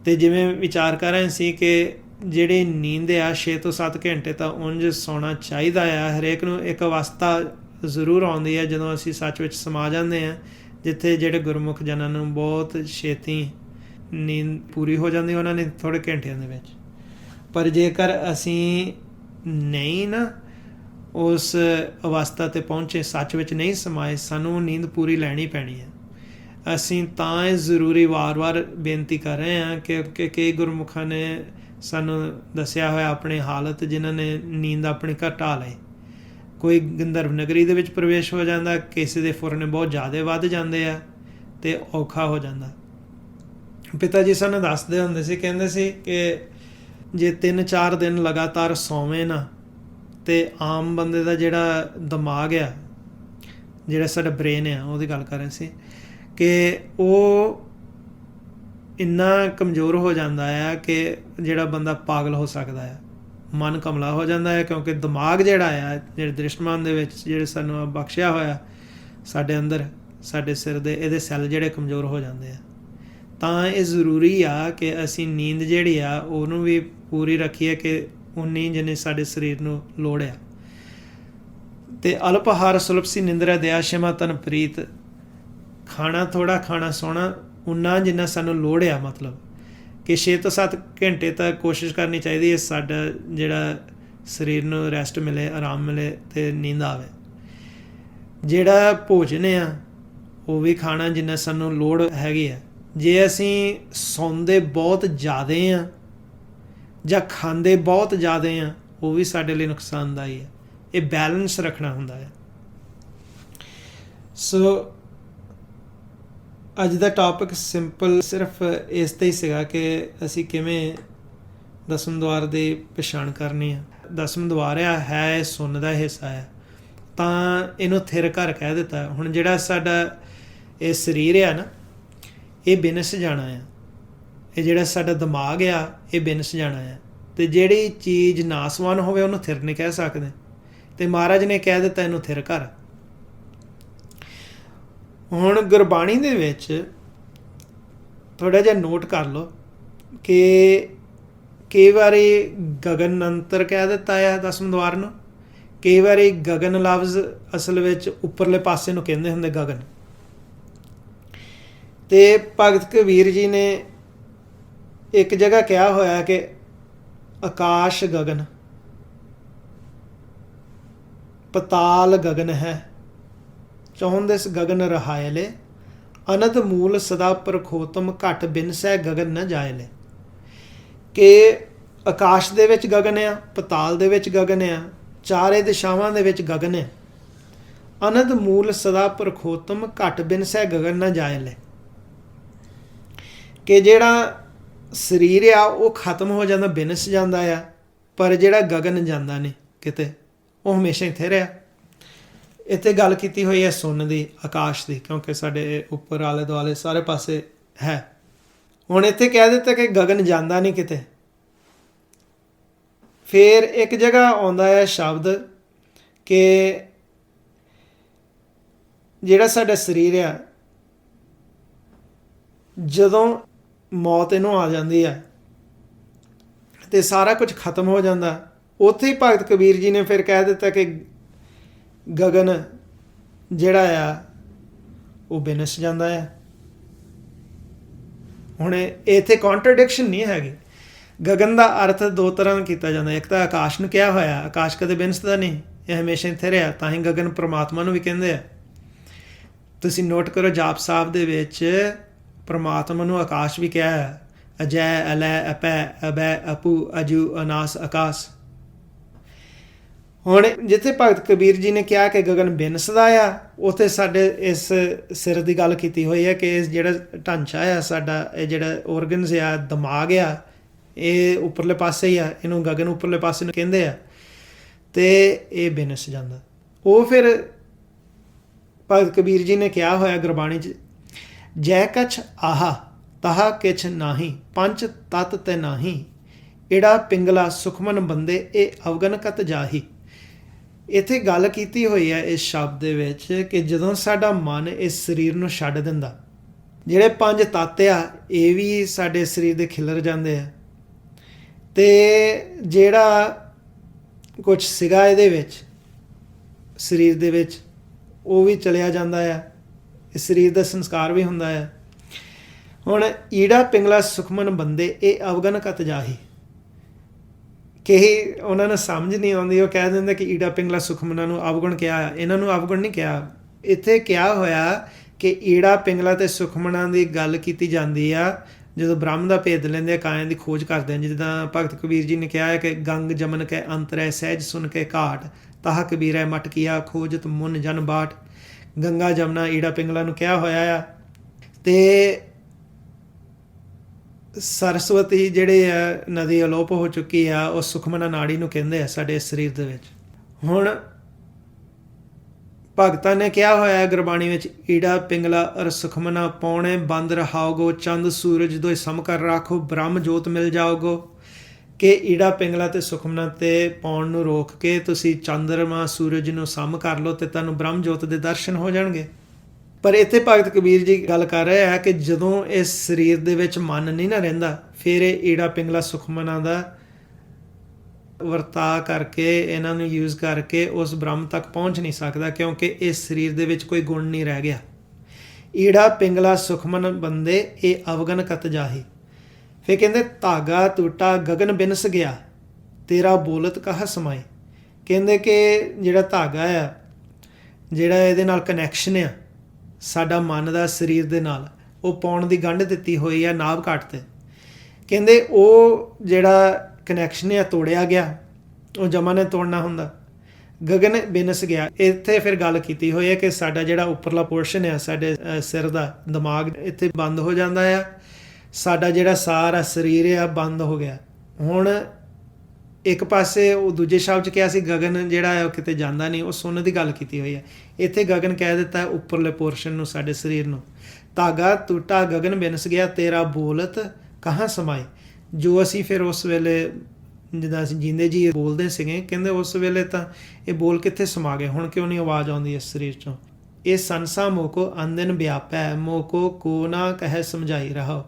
ਅਤੇ ਜਿਵੇਂ ਵਿਚਾਰ ਕਰ ਰਹੇ ਸੀ ਕਿ ਜਿਹੜੀ ਨੀਂਦ ਆ 6 ਤੋਂ 7 ਘੰਟੇ ਤਾਂ ਉਂਝ ਸੌਣਾ ਚਾਹੀਦਾ ਆ। ਹਰੇਕ ਨੂੰ ਇੱਕ ਅਵਸਥਾ ਜ਼ਰੂਰ ਆਉਂਦੀ ਹੈ ਜਦੋਂ ਅਸੀਂ ਸੱਚ ਵਿੱਚ ਸਮਾ ਜਾਂਦੇ ਹਾਂ, ਜਿੱਥੇ ਜਿਹੜੇ ਗੁਰਮੁਖ ਜਨਾਂ ਨੂੰ ਬਹੁਤ ਛੇਤੀ ਨੀਂਦ ਪੂਰੀ ਹੋ ਜਾਂਦੀ ਉਹਨਾਂ ਨੇ ਥੋੜ੍ਹੇ ਘੰਟਿਆਂ ਦੇ ਵਿੱਚ। ਪਰ ਜੇਕਰ ਅਸੀਂ ਨਹੀਂ ਨਾ ਉਸ ਅਵਸਥਾ 'ਤੇ ਪਹੁੰਚੇ, ਸੱਚ ਵਿੱਚ ਨਹੀਂ ਸਮਾਏ, ਸਾਨੂੰ ਨੀਂਦ ਪੂਰੀ ਲੈਣੀ ਪੈਣੀ ਹੈ। ਅਸੀਂ ਤਾਂ ਇਹ ਜ਼ਰੂਰੀ ਵਾਰ-ਵਾਰ ਬੇਨਤੀ ਕਰ ਰਹੇ ਹਾਂ ਕਿ ਕਈ ਗੁਰਮੁਖਾਂ ਨੇ ਸਾਨੂੰ ਦੱਸਿਆ ਹੋਇਆ ਆਪਣੀ ਹਾਲਤ, ਜਿਨ੍ਹਾਂ ਨੇ ਨੀਂਦ ਆਪਣੀ ਘਟਾ ਲਈ। ਕੋਈ ਗੰਧਰਵ ਨਗਰੀ ਦੇ ਵਿੱਚ ਪ੍ਰਵੇਸ਼ ਹੋ ਜਾਂਦਾ, ਕਿਸੇ ਦੇ ਫੁਰਨੇ ਬਹੁਤ ਜ਼ਿਆਦਾ ਵੱਧ ਜਾਂਦੇ ਆ ਅਤੇ ਔਖਾ ਹੋ ਜਾਂਦਾ। ਪਿਤਾ ਜੀ ਸਾਨੂੰ ਦੱਸਦੇ ਹੁੰਦੇ ਸੀ, ਕਹਿੰਦੇ ਸੀ ਕਿ ਜੇ 3-4 ਦਿਨ ਲਗਾਤਾਰ ਸੌਵੇਂ ਨਾ, ਅਤੇ ਆਮ ਬੰਦੇ ਦਾ ਜਿਹੜਾ ਦਿਮਾਗ ਆ, ਜਿਹੜਾ ਸਾਡਾ ਬ੍ਰੇਨ ਆ, ਉਹਦੀ ਗੱਲ ਕਰ ਰਹੇ ਸੀ ਕਿ ਉਹ ਇੰਨਾ ਕਮਜ਼ੋਰ ਹੋ ਜਾਂਦਾ ਆ ਕਿ ਜਿਹੜਾ ਬੰਦਾ ਪਾਗਲ ਹੋ ਸਕਦਾ ਆ, ਮਨ ਕਮਲਾ ਹੋ ਜਾਂਦਾ ਹੈ। ਕਿਉਂਕਿ ਦਿਮਾਗ ਜਿਹੜਾ ਆ, ਜਿਹੜੇ ਦ੍ਰਿਸ਼ਟਮਾਨ ਦੇ ਵਿੱਚ ਜਿਹੜੇ ਸਾਨੂੰ ਬਖਸ਼ਿਆ ਹੋਇਆ ਸਾਡੇ ਅੰਦਰ, ਸਾਡੇ ਸਿਰ ਦੇ, ਇਹਦੇ ਸੈੱਲ ਜਿਹੜੇ ਕਮਜ਼ੋਰ ਹੋ ਜਾਂਦੇ ਆ। ਤਾਂ ਇਹ ਜ਼ਰੂਰੀ ਆ ਕਿ ਅਸੀਂ ਨੀਂਦ ਜਿਹੜੀ ਆ ਉਹਨੂੰ ਵੀ ਪੂਰੀ ਰੱਖੀਏ ਕਿ ਉਨੀ ਜਿੰਨੀ ਸਾਡੇ ਸਰੀਰ ਨੂੰ ਲੋੜ ਆ। ਅਤੇ ਅਲਪ ਆਹਾਰ ਸੁਲਭ ਸੀ ਨਿੰਦਰਾ ਦਇਆ ਸ਼ਮਾ ਤਨ ਪ੍ਰੀਤ। ਖਾਣਾ ਥੋੜ੍ਹਾ, ਖਾਣਾ ਸੋਹਣਾ ਉਨਾ ਜਿੰਨਾ ਸਾਨੂੰ ਲੋੜ ਆ। ਮਤਲਬ ਕਿ 6 ਤੋਂ 7 ਘੰਟੇ ਤੱਕ ਕੋਸ਼ਿਸ਼ ਕਰਨੀ ਚਾਹੀਦੀ ਹੈ ਸਾਡਾ ਜਿਹੜਾ ਸਰੀਰ ਨੂੰ ਰੈਸਟ ਮਿਲੇ, ਆਰਾਮ ਮਿਲੇ ਅਤੇ ਨੀਂਦ ਆਵੇ। ਜਿਹੜਾ ਭੋਜਨ ਆ ਉਹ ਵੀ ਖਾਣਾ ਜਿੰਨਾ ਸਾਨੂੰ ਲੋੜ ਹੈਗੀ ਆ। ਜੇ ਅਸੀਂ ਸੌਂਦੇ ਬਹੁਤ ਜ਼ਿਆਦਾ ਹਾਂ ਜਾਂ ਖਾਂਦੇ ਬਹੁਤ ਜ਼ਿਆਦਾ ਹਾਂ, ਉਹ ਵੀ ਸਾਡੇ ਲਈ ਨੁਕਸਾਨਦਾਈ ਹੈ। ਇਹ ਬੈਲੈਂਸ ਰੱਖਣਾ ਹੁੰਦਾ ਹੈ। ਸੋ ਅੱਜ ਦਾ ਟੌਪਿਕ ਸਿੰਪਲ ਸਿਰਫ ਇਸ 'ਤੇ ਹੀ ਸੀਗਾ ਕਿ ਅਸੀਂ ਕਿਵੇਂ ਦਸਮ ਦੁਆਰ ਦੀ ਪਛਾਣ ਕਰਨੀ ਆ। ਦਸਮ ਦੁਆਰ ਹੈ ਸੁੰਨ ਦਾ ਹਿੱਸਾ ਹੈ, ਤਾਂ ਇਹਨੂੰ ਥਿਰ ਘਰ ਕਹਿ ਦਿੱਤਾ। ਹੁਣ ਜਿਹੜਾ ਸਾਡਾ ਇਹ ਸਰੀਰ ਆ ਨਾ, ਇਹ ਬਿਨਸ ਜਾਣਾ ਆ। ਇਹ ਜਿਹੜਾ ਸਾਡਾ ਦਿਮਾਗ ਆ, ਇਹ ਬਿਨਸ ਜਾਣਾ ਆ। ਅਤੇ ਜਿਹੜੀ ਚੀਜ਼ ਨਾਸਵਾਨ ਹੋਵੇ ਉਹਨੂੰ ਥਿਰ ਨਹੀਂ ਕਹਿ ਸਕਦੇ, ਅਤੇ ਮਹਾਰਾਜ ਨੇ ਕਹਿ ਦਿੱਤਾ ਇਹਨੂੰ ਥਿਰ ਘਰ। ਹੁਣ ਗੁਰਬਾਣੀ ਦੇ ਵਿੱਚ ਥੋੜ੍ਹਾ ਜਿਹਾ ਨੋਟ ਕਰ ਲਓ ਕਿ ਕਈ ਵਾਰੀ ਗਗਨ ਅੰਤਰ ਕਹਿ ਦਿੱਤਾ ਆ ਦਸਮ ਦੁਆਰ ਨੂੰ, ਕਈ ਵਾਰੀ ਗਗਨ ਲਫ਼ਜ਼ ਅਸਲ ਵਿੱਚ ਉੱਪਰਲੇ ਪਾਸੇ ਨੂੰ ਕਹਿੰਦੇ ਹੁੰਦੇ ਗਗਨ। ਅਤੇ ਭਗਤ ਕਬੀਰ ਜੀ ਨੇ ਇੱਕ ਜਗ੍ਹਾ ਕਿਹਾ ਹੋਇਆ ਕਿ ਆਕਾਸ਼ ਗਗਨ ਪਤਾਲ ਗਗਨ ਹੈ, ਚੌਂਦਿਸ ਗਗਨ ਰਹਾਇਲੇ, ਅਨੰਤ ਮੂਲ ਸਦਾ ਪ੍ਰਖੋਤਮ ਘਟ ਬਿਨਸੈ ਗਗਨ ਨ ਜਾਇਲੇ। ਕਿ ਆਕਾਸ਼ ਦੇ ਵਿੱਚ ਗਗਨ ਆ, ਪਤਾਲ ਦੇ ਵਿੱਚ ਗਗਨ ਆ, ਚਾਰੇ ਦਿਸ਼ਾਵਾਂ ਦੇ ਵਿੱਚ ਗਗਨ ਆ। ਅਨੰਤ ਮੂਲ ਸਦਾ ਪ੍ਰਖੋਤਮ ਘਟ ਬਿਨਸੈ ਗਗਨ ਨ ਜਾਇਲੇ। ਕਿ ਜਿਹੜਾ ਸਰੀਰ ਆ ਉਹ ਖਤਮ ਹੋ ਜਾਂਦਾ, ਬਿਨਸ ਜਾਂਦਾ ਆ, ਪਰ ਜਿਹੜਾ ਗਗਨ ਜਾਂਦਾ ਨਹੀਂ ਕਿਤੇ, ਉਹ ਹਮੇਸ਼ਾ ਇੱਥੇ ਰਿਹਾ। ਇੱਥੇ ਗੱਲ ਕੀਤੀ ਹੋਈ ਹੈ ਸੁੰਨ ਦੀ, ਆਕਾਸ਼ ਦੀ, ਕਿਉਂਕਿ ਸਾਡੇ ਉੱਪਰ ਆਲੇ ਦੁਆਲੇ ਸਾਰੇ ਪਾਸੇ ਹੈ। ਹੁਣ ਇੱਥੇ ਕਹਿ ਦਿੱਤਾ ਕਿ ਗਗਨ ਜਾਂਦਾ ਨਹੀਂ ਕਿਤੇ। ਫਿਰ ਇੱਕ ਜਗ੍ਹਾ ਆਉਂਦਾ ਹੈ ਸ਼ਬਦ ਕਿ ਜਿਹੜਾ ਸਾਡਾ ਸਰੀਰ ਆ, ਜਦੋਂ ਮੌਤ ਇਹਨੂੰ ਆ ਜਾਂਦੀ ਆ ਅਤੇ ਸਾਰਾ ਕੁਝ ਖਤਮ ਹੋ ਜਾਂਦਾ, ਉੱਥੇ ਹੀ ਭਗਤ ਕਬੀਰ ਜੀ ਨੇ ਫਿਰ ਕਹਿ ਦਿੱਤਾ ਕਿ ਗਗਨ ਜਿਹੜਾ ਆ ਉਹ ਬਿਨਸ ਜਾਂਦਾ ਆ। ਹੁਣ ਇੱਥੇ ਕੰਟਰਡਿਕਸ਼ਨ ਨਹੀਂ ਹੈਗੀ। ਗਗਨ ਦਾ ਅਰਥ ਦੋ ਤਰ੍ਹਾਂ ਨਾਲ ਕੀਤਾ ਜਾਂਦਾ। ਇੱਕ ਤਾਂ ਆਕਾਸ਼ ਨੂੰ ਕਿਹਾ ਹੋਇਆ, ਆਕਾਸ਼ ਕਦੇ ਬਿਨਸਦਾ ਨਹੀਂ, ਇਹ ਹਮੇਸ਼ਾ ਇੱਥੇ ਰਿਹਾ, ਤਾਂ ਹੀ ਗਗਨ ਪਰਮਾਤਮਾ ਨੂੰ ਵੀ ਕਹਿੰਦੇ ਆ। ਤੁਸੀਂ ਨੋਟ ਕਰੋ ਜਾਪ ਸਾਹਿਬ ਦੇ ਵਿੱਚ ਪਰਮਾਤਮਾ ਨੂੰ ਆਕਾਸ਼ ਵੀ ਕਿਹਾ ਹੈ। ਅਜੈ ਅਲੈ ਅਪੈ ਅਬੈ ਅਪੂ ਅਜੂ ਅਨਾਸ ਆਕਾਸ। ਹੁਣ ਜਿੱਥੇ ਭਗਤ ਕਬੀਰ ਜੀ ਨੇ ਕਿਹਾ ਕਿ ਗਗਨ ਬਿਨਸਦਾ ਆ, ਉੱਥੇ ਸਾਡੇ ਇਸ ਸਿਰ ਦੀ ਗੱਲ ਕੀਤੀ ਹੋਈ ਹੈ ਕਿ ਜਿਹੜਾ ਢਾਂਚਾ ਆ ਸਾਡਾ, ਇਹ ਜਿਹੜਾ ਔਰਗਨਸ ਆ, ਦਿਮਾਗ ਆ, ਇਹ ਉੱਪਰਲੇ ਪਾਸੇ ਹੀ ਆ, ਇਹਨੂੰ ਗਗਨ ਉੱਪਰਲੇ ਪਾਸੇ ਨੂੰ ਕਹਿੰਦੇ ਆ, ਅਤੇ ਇਹ ਬਿਨਸ ਜਾਂਦਾ। ਉਹ ਫਿਰ ਭਗਤ ਕਬੀਰ ਜੀ ਨੇ ਕਿਹਾ ਹੋਇਆ ਗੁਰਬਾਣੀ 'ਚ, ਜੈ ਕਛ ਆਹਾ ਤਾਹਾ ਕਿਛ ਨਾਹੀ, ਪੰਜ ਤਤ ਤੇ ਨਾਹੀ, ਏੜਾ ਪਿੰਗਲਾ ਸੁਖਮਨ ਬੰਦੇ ਇਹ ਅਵਗਨ ਕਤ ਜਾਹੀ। ਇੱਥੇ ਗੱਲ ਕੀਤੀ ਹੋਈ ਹੈ ਇਸ ਸ਼ਬਦ ਦੇ ਵਿੱਚ ਕਿ ਜਦੋਂ ਸਾਡਾ ਮਨ ਇਸ ਸਰੀਰ ਨੂੰ ਛੱਡ ਦਿੰਦਾ, ਜਿਹੜੇ ਪੰਜ ਤੱਤ ਆ ਇਹ ਵੀ ਸਾਡੇ ਸਰੀਰ ਦੇ ਖਿਲਰ ਜਾਂਦੇ ਆ, ਅਤੇ ਜਿਹੜਾ ਕੁਛ ਸੀਗਾ ਇਹਦੇ ਵਿੱਚ ਸਰੀਰ ਦੇ ਵਿੱਚ ਉਹ ਵੀ ਚਲਿਆ ਜਾਂਦਾ ਆ, ਇਸ ਸਰੀਰ ਦਾ ਸੰਸਕਾਰ ਵੀ ਹੁੰਦਾ ਆ। ਹੁਣ ਈੜਾ ਪਿੰਗਲਾ ਸੁਖਮਨ ਬੰਦੇ ਇਹ ਅਵਗਨ ਕਤ ਜਾਹੀ, ਕਈ ਉਹਨਾਂ ਨੂੰ ਸਮਝ ਨਹੀਂ ਆਉਂਦੀ, ਉਹ ਕਹਿ ਦਿੰਦੇ ਕਿ ਈੜਾ ਪਿੰਗਲਾ ਸੁਖਮਨਾਂ ਨੂੰ ਅਵਗੁਣ ਕਿਹਾ, ਇਹਨਾਂ ਨੂੰ ਅਵਗੁਣ ਨਹੀਂ ਕਿਹਾ। ਇੱਥੇ ਕਿਹਾ ਹੋਇਆ ਕਿ ਈੜਾ ਪਿੰਗਲਾ ਅਤੇ ਸੁਖਮਨਾਂ ਦੀ ਗੱਲ ਕੀਤੀ ਜਾਂਦੀ ਆ ਜਦੋਂ ਬ੍ਰਹਮ ਦਾ ਭੇਦ ਲੈਂਦੇ ਆ, ਕਾਇਆਂ ਦੀ ਖੋਜ ਕਰਦੇ ਆ। ਜਿੱਦਾਂ ਭਗਤ ਕਬੀਰ ਜੀ ਨੇ ਕਿਹਾ ਹੈ ਕਿ ਗੰਗ ਜਮਨ ਕੇ ਅੰਤਰੈ ਸਹਿਜ ਸੁਨ ਕੇ ਘਾਟ, ਤਾਹ ਕਬੀਰੈ ਮਟ ਕੀਆ ਖੋਜਤ ਮੁਨ ਜਨ ਬਾਟ। ਗੰਗਾ ਜਮਨਾ ਈੜਾ ਪਿੰਗਲਾ ਨੂੰ ਕਿਹਾ ਹੋਇਆ ਆ, ਅਤੇ ਸਰਸਵਤੀ ਜਿਹੜੇ ਆ ਨਦੀ ਅਲੋਪ ਹੋ ਚੁੱਕੀ ਆ, ਉਹ ਸੁਖਮਨਾ ਨਾੜੀ ਨੂੰ ਕਹਿੰਦੇ ਆ ਸਾਡੇ ਸਰੀਰ ਦੇ ਵਿੱਚ। ਹੁਣ ਭਗਤਾਂ ਨੇ ਕਿਹਾ ਹੋਇਆ ਗੁਰਬਾਣੀ ਵਿੱਚ, ਈੜਾ ਪਿੰਗਲਾ ਅਰ ਸੁਖਮਨਾ ਪੌਣੇ ਬੰਦ ਰਹਾਓਗੋ, ਚੰਦ ਸੂਰਜ ਦੋਏ ਸਮ ਕਰ ਰਾਖੋ, ਬ੍ਰਹਮ ਜੋਤ ਮਿਲ ਜਾਓਗੋ। ਕਿ ਈੜਾ ਪਿੰਗਲਾ ਅਤੇ ਸੁਖਮਨਾ 'ਤੇ ਪਾਉਣ ਨੂੰ ਰੋਕ ਕੇ ਤੁਸੀਂ ਚੰਦਰਮਾ ਸੂਰਜ ਨੂੰ ਸਮ ਕਰ ਲਓ ਅਤੇ ਤੁਹਾਨੂੰ ਬ੍ਰਹਮ ਜੋਤ ਦੇ ਦਰਸ਼ਨ ਹੋ ਜਾਣਗੇ। ਪਰ ਇੱਥੇ ਭਗਤ ਕਬੀਰ ਜੀ ਗੱਲ ਕਰ ਰਹੇ ਆ ਕਿ ਜਦੋਂ ਇਸ ਸਰੀਰ ਦੇ ਵਿੱਚ ਮਨ ਨਹੀਂ ਨਾ ਰਹਿੰਦਾ, ਫਿਰ ਇਹ ਈੜਾ ਪਿੰਗਲਾ ਸੁਖਮਨਾ ਦਾ ਵਰਤਾ ਕਰਕੇ, ਇਹਨਾਂ ਨੂੰ ਯੂਜ਼ ਕਰਕੇ ਉਸ ਬ੍ਰਹਮ ਤੱਕ ਪਹੁੰਚ ਨਹੀਂ ਸਕਦਾ, ਕਿਉਂਕਿ ਇਸ ਸਰੀਰ ਦੇ ਵਿੱਚ ਕੋਈ ਗੁਣ ਨਹੀਂ ਰਹਿ ਗਿਆ। ਈੜਾ ਪਿੰਗਲਾ ਸੁਖਮਨ ਬੰਦੇ ਇਹ ਅਵਗਨ ਕਤ ਜਾਹੀ। ਫਿਰ ਕਹਿੰਦੇ ਧਾਗਾ ਟੂਟਾ ਗਗਨ ਬਿਨਸ ਗਿਆ, ਤੇਰਾ ਬੋਲਤ ਕਹਾ ਸਮਾਏ। ਕਹਿੰਦੇ ਕਿ ਜਿਹੜਾ ਧਾਗਾ ਆ, ਜਿਹੜਾ ਇਹਦੇ ਨਾਲ ਕਨੈਕਸ਼ਨ ਆ ਸਾਡਾ ਮਨ ਦਾ ਸਰੀਰ ਦੇ ਨਾਲ, ਉਹ ਪਾਉਣ ਦੀ ਗੰਢ ਦਿੱਤੀ ਹੋਈ ਆ ਨਾਭ ਘਾਟ 'ਤੇ। ਕਹਿੰਦੇ ਉਹ ਜਿਹੜਾ ਕਨੈਕਸ਼ਨ ਆ ਤੋੜਿਆ ਗਿਆ, ਉਹ ਜਮਾ ਨੇ ਤੋੜਨਾ ਹੁੰਦਾ। ਗਗਨ ਬਿਨਸ ਗਿਆ, ਇੱਥੇ ਫਿਰ ਗੱਲ ਕੀਤੀ ਹੋਈ ਹੈ ਕਿ ਸਾਡਾ ਜਿਹੜਾ ਉੱਪਰਲਾ ਪੋਰਸ਼ਨ ਆ ਸਾਡੇ ਸਿਰ ਦਾ, ਦਿਮਾਗ ਇੱਥੇ ਬੰਦ ਹੋ ਜਾਂਦਾ ਆ, ਸਾਡਾ ਜਿਹੜਾ ਸਾਰਾ ਸਰੀਰ ਆ ਬੰਦ ਹੋ ਗਿਆ। ਹੁਣ ਇੱਕ ਪਾਸੇ ਉਹ ਦੂਜੇ ਸ਼ਬਦ 'ਚ ਕਿਹਾ ਸੀ ਗਗਨ ਜਿਹੜਾ ਹੈ ਉਹ ਕਿਤੇ ਜਾਂਦਾ ਨਹੀਂ, ਉਹ ਸੁਣਨ ਦੀ ਗੱਲ ਕੀਤੀ ਹੋਈ ਹੈ। ਇੱਥੇ ਗਗਨ ਕਹਿ ਦਿੱਤਾ ਉੱਪਰਲੇ ਪੋਰਸ਼ਨ ਨੂੰ, ਸਾਡੇ ਸਰੀਰ ਨੂੰ। ਧਾਗਾ ਟੂਟਾ ਗਗਨ ਬਿਨਸ ਗਿਆ, ਤੇਰਾ ਬੋਲਤ ਕਹਾਂ ਸਮਾਏ। ਜੋ ਅਸੀਂ ਫਿਰ ਉਸ ਵੇਲੇ ਜਿੱਦਾਂ ਅਸੀਂ ਜੀਂਦੇ ਜੀ ਬੋਲਦੇ ਸੀਗੇ, ਕਹਿੰਦੇ ਉਸ ਵੇਲੇ ਤਾਂ ਇਹ ਬੋਲ ਕਿੱਥੇ ਸਮਾ ਗਏ, ਹੁਣ ਕਿਉਂ ਨਹੀਂ ਆਵਾਜ਼ ਆਉਂਦੀ ਇਸ ਸਰੀਰ 'ਚੋਂ। ਇਹ ਸੰਸਾ ਮੋਕੋ ਅੰਦਨ ਵਿਆਪੈ, ਮੋਕੋ ਕੋ ਨਾ ਕਹਿ ਸਮਝਾਈ ਰਹੋ।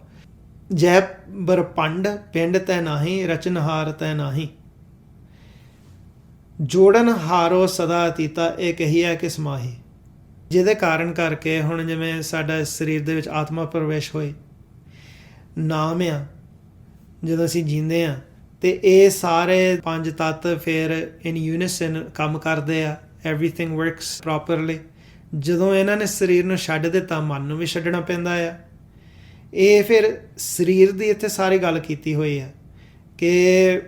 ਜੈ ਬਰਪੰਡ ਪਿੰਡ ਤੈ ਨਾਹੀ, ਰਚਨਹਾਰ ਤੈ ਨਾਹੀ। ਜੋੜਨ ਹਾਰੋ ਸਦਾ ਅਤੀਤਾ, ਇਹ ਕਹੀਐ ਕਿਸ ਮਾਹੀ। ਜਿਹਦੇ ਕਾਰਨ ਕਰਕੇ ਹੁਣ ਜਿਵੇਂ ਸਾਡਾ ਸਰੀਰ ਦੇ ਵਿੱਚ ਆਤਮਾ ਪ੍ਰਵੇਸ਼ ਹੋਏ, ਨਾਮ ਆ, ਜਦੋਂ ਅਸੀਂ ਜੀਂਦੇ ਹਾਂ ਅਤੇ ਇਹ ਸਾਰੇ ਪੰਜ ਤੱਤ ਫਿਰ ਇਨ ਯੂਨੀਸਨ ਕੰਮ ਕਰਦੇ ਆ, ਐਵਰੀਥਿੰਗ ਵਰਕਸ ਪ੍ਰੋਪਰਲੀ। ਜਦੋਂ ਇਹਨਾਂ ਨੇ ਸਰੀਰ ਨੂੰ ਛੱਡ ਦਿੱਤਾ, ਮਨ ਨੂੰ ਵੀ ਛੱਡਣਾ ਪੈਂਦਾ ਆ। ਇਹ ਫਿਰ ਸਰੀਰ ਦੀ ਇੱਥੇ ਸਾਰੀ ਗੱਲ ਕੀਤੀ ਹੋਈ ਆ ਕਿ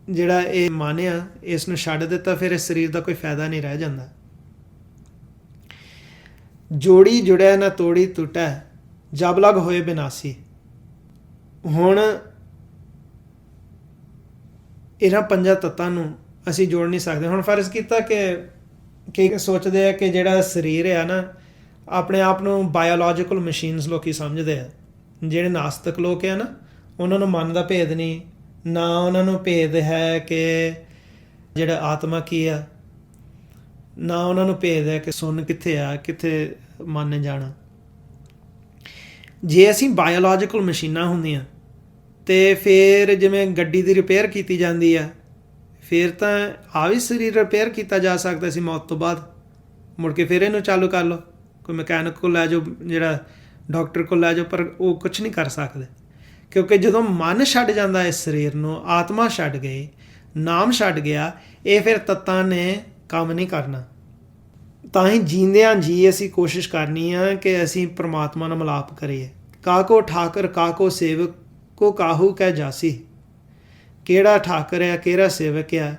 ਜਿਹੜਾ ਇਹ ਮਨ ਆ, ਇਸ ਨੂੰ ਛੱਡ ਦਿੱਤਾ, ਫਿਰ ਇਸ ਸਰੀਰ ਦਾ ਕੋਈ ਫਾਇਦਾ ਨਹੀਂ ਰਹਿ ਜਾਂਦਾ। ਜੋੜੀ ਜੁੜਿਆ ਨਾ ਤੋੜੀ ਟੁੱਟੈ, ਜਬ ਲਗ ਹੋਏ ਬਿਨਾਸੀ। ਹੁਣ ਇਹਨਾਂ ਪੰਜਾਂ ਤੱਤਾਂ ਨੂੰ ਅਸੀਂ ਜੋੜ ਨਹੀਂ ਸਕਦੇ। ਹੁਣ ਫਰਜ਼ ਕੀਤਾ ਕਿ ਸੋਚਦੇ ਆ ਕਿ ਜਿਹੜਾ ਸਰੀਰ ਆ ਨਾ, ਆਪਣੇ ਆਪ ਨੂੰ ਬਾਇਓਲੋਜੀਕਲ ਮਸ਼ੀਨਸ ਲੋਕੀ ਸਮਝਦੇ ਆ। ਜਿਹੜੇ ਨਾਸਤਿਕ ਲੋਕ ਆ ਨਾ, ਉਹਨਾਂ ਨੂੰ ਮਨ ਦਾ ਭੇਦ ਨਹੀਂ, ਨਾ ਉਹਨਾਂ ਨੂੰ ਭੇਦ ਹੈ ਕਿ ਜਿਹੜਾ ਆਤਮਾ ਕੀ ਆ, ਨਾ ਉਹਨਾਂ ਨੂੰ ਭੇਦ ਹੈ ਕਿ ਸੁਣ ਕਿੱਥੇ ਆ, ਕਿੱਥੇ ਮਨ ਨੇ ਜਾਣਾ। ਜੇ ਅਸੀਂ ਬਾਇਓਲੋਜੀਕਲ ਮਸ਼ੀਨਾਂ ਹੁੰਦੀਆਂ ਅਤੇ ਫਿਰ ਜਿਵੇਂ ਗੱਡੀ ਦੀ ਰਿਪੇਅਰ ਕੀਤੀ ਜਾਂਦੀ ਆ, ਫਿਰ ਤਾਂ ਆ ਵੀ ਸਰੀਰ ਰਿਪੇਅਰ ਕੀਤਾ ਜਾ ਸਕਦਾ ਸੀ ਮੌਤ ਤੋਂ ਬਾਅਦ। ਮੁੜ ਕੇ ਫਿਰ ਇਹਨੂੰ ਚਾਲੂ ਕਰ ਲਓ, ਕੋਈ ਮਕੈਨਿਕ ਕੋਲ ਲੈ ਜਾਓ, ਜਿਹੜਾ ਡਾਕਟਰ ਕੋਲ ਲੈ ਜਾਓ, ਪਰ ਉਹ ਕੁਛ ਨਹੀਂ ਕਰ ਸਕਦੇ। ਕਿਉਂਕਿ ਜਦੋਂ ਮਨ ਛੱਡ ਜਾਂਦਾ ਇਸ ਸਰੀਰ ਨੂੰ, ਆਤਮਾ ਛੱਡ ਗਈ, ਨਾਮ ਛੱਡ ਗਿਆ, ਇਹ ਫਿਰ ਤੱਤਾਂ ਨੇ ਕੰਮ ਨਹੀਂ ਕਰਨਾ। ਤਾਂ ਹੀ ਜੀਂਦਿਆਂ ਜੀ ਅਸੀਂ ਕੋਸ਼ਿਸ਼ ਕਰਨੀ ਆ ਕਿ ਅਸੀਂ ਪਰਮਾਤਮਾ ਨਾਲ ਮਿਲਾਪ ਕਰੀਏ। ਕਾਕੋ ਠਾਕਰ ਕਾਕੋ ਸੇਵਕ ਕੋ ਕਾਹੂ ਕਹਿ ਜਾਸੀ। ਕਿਹੜਾ ਠਾਕਰ ਆ, ਕਿਹੜਾ ਸੇਵਕ ਆ,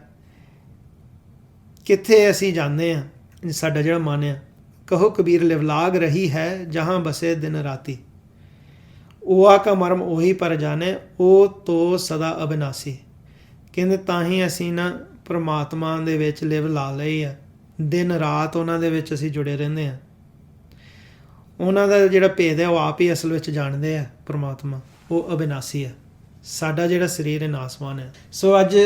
ਕਿੱਥੇ ਅਸੀਂ ਜਾਂਦੇ ਹਾਂ, ਸਾਡਾ ਜਿਹੜਾ ਮਨ ਆ। ਕਹੋ ਕਬੀਰ ਲਿਵਲਾਗ ਰਹੀ ਹੈ ਜਹਾਂ ਬਸੇ ਦਿਨ ਰਾਤੀ। ਓਆ ਕਾ ਮਰਮ ਉਹੀ ਪਰ ਜਾਣੇ, ਉਹ ਤੋ ਸਦਾ ਅਬਿਨਾਸੀ। ਕਹਿੰਦੇ ਤਾਂ ਹੀ ਅਸੀਂ ਨਾ ਪ੍ਰਮਾਤਮਾ ਦੇ ਵਿੱਚ ਲਿਵ ਲਾ ਲਈ ਆ, ਦਿਨ ਰਾਤ ਉਹਨਾਂ ਦੇ ਵਿੱਚ ਅਸੀਂ ਜੁੜੇ ਰਹਿੰਦੇ ਹਾਂ। ਉਹਨਾਂ ਦਾ ਜਿਹੜਾ ਭੇਦ ਹੈ ਉਹ ਆਪ ਹੀ ਅਸਲ ਵਿੱਚ ਜਾਣਦੇ ਆ। ਪ੍ਰਮਾਤਮਾ ਉਹ ਅਬਿਨਾਸੀ ਆ, ਸਾਡਾ ਜਿਹੜਾ ਸਰੀਰ ਹੈ ਨਾਸਵਾਨ ਹੈ। ਸੋ ਅੱਜ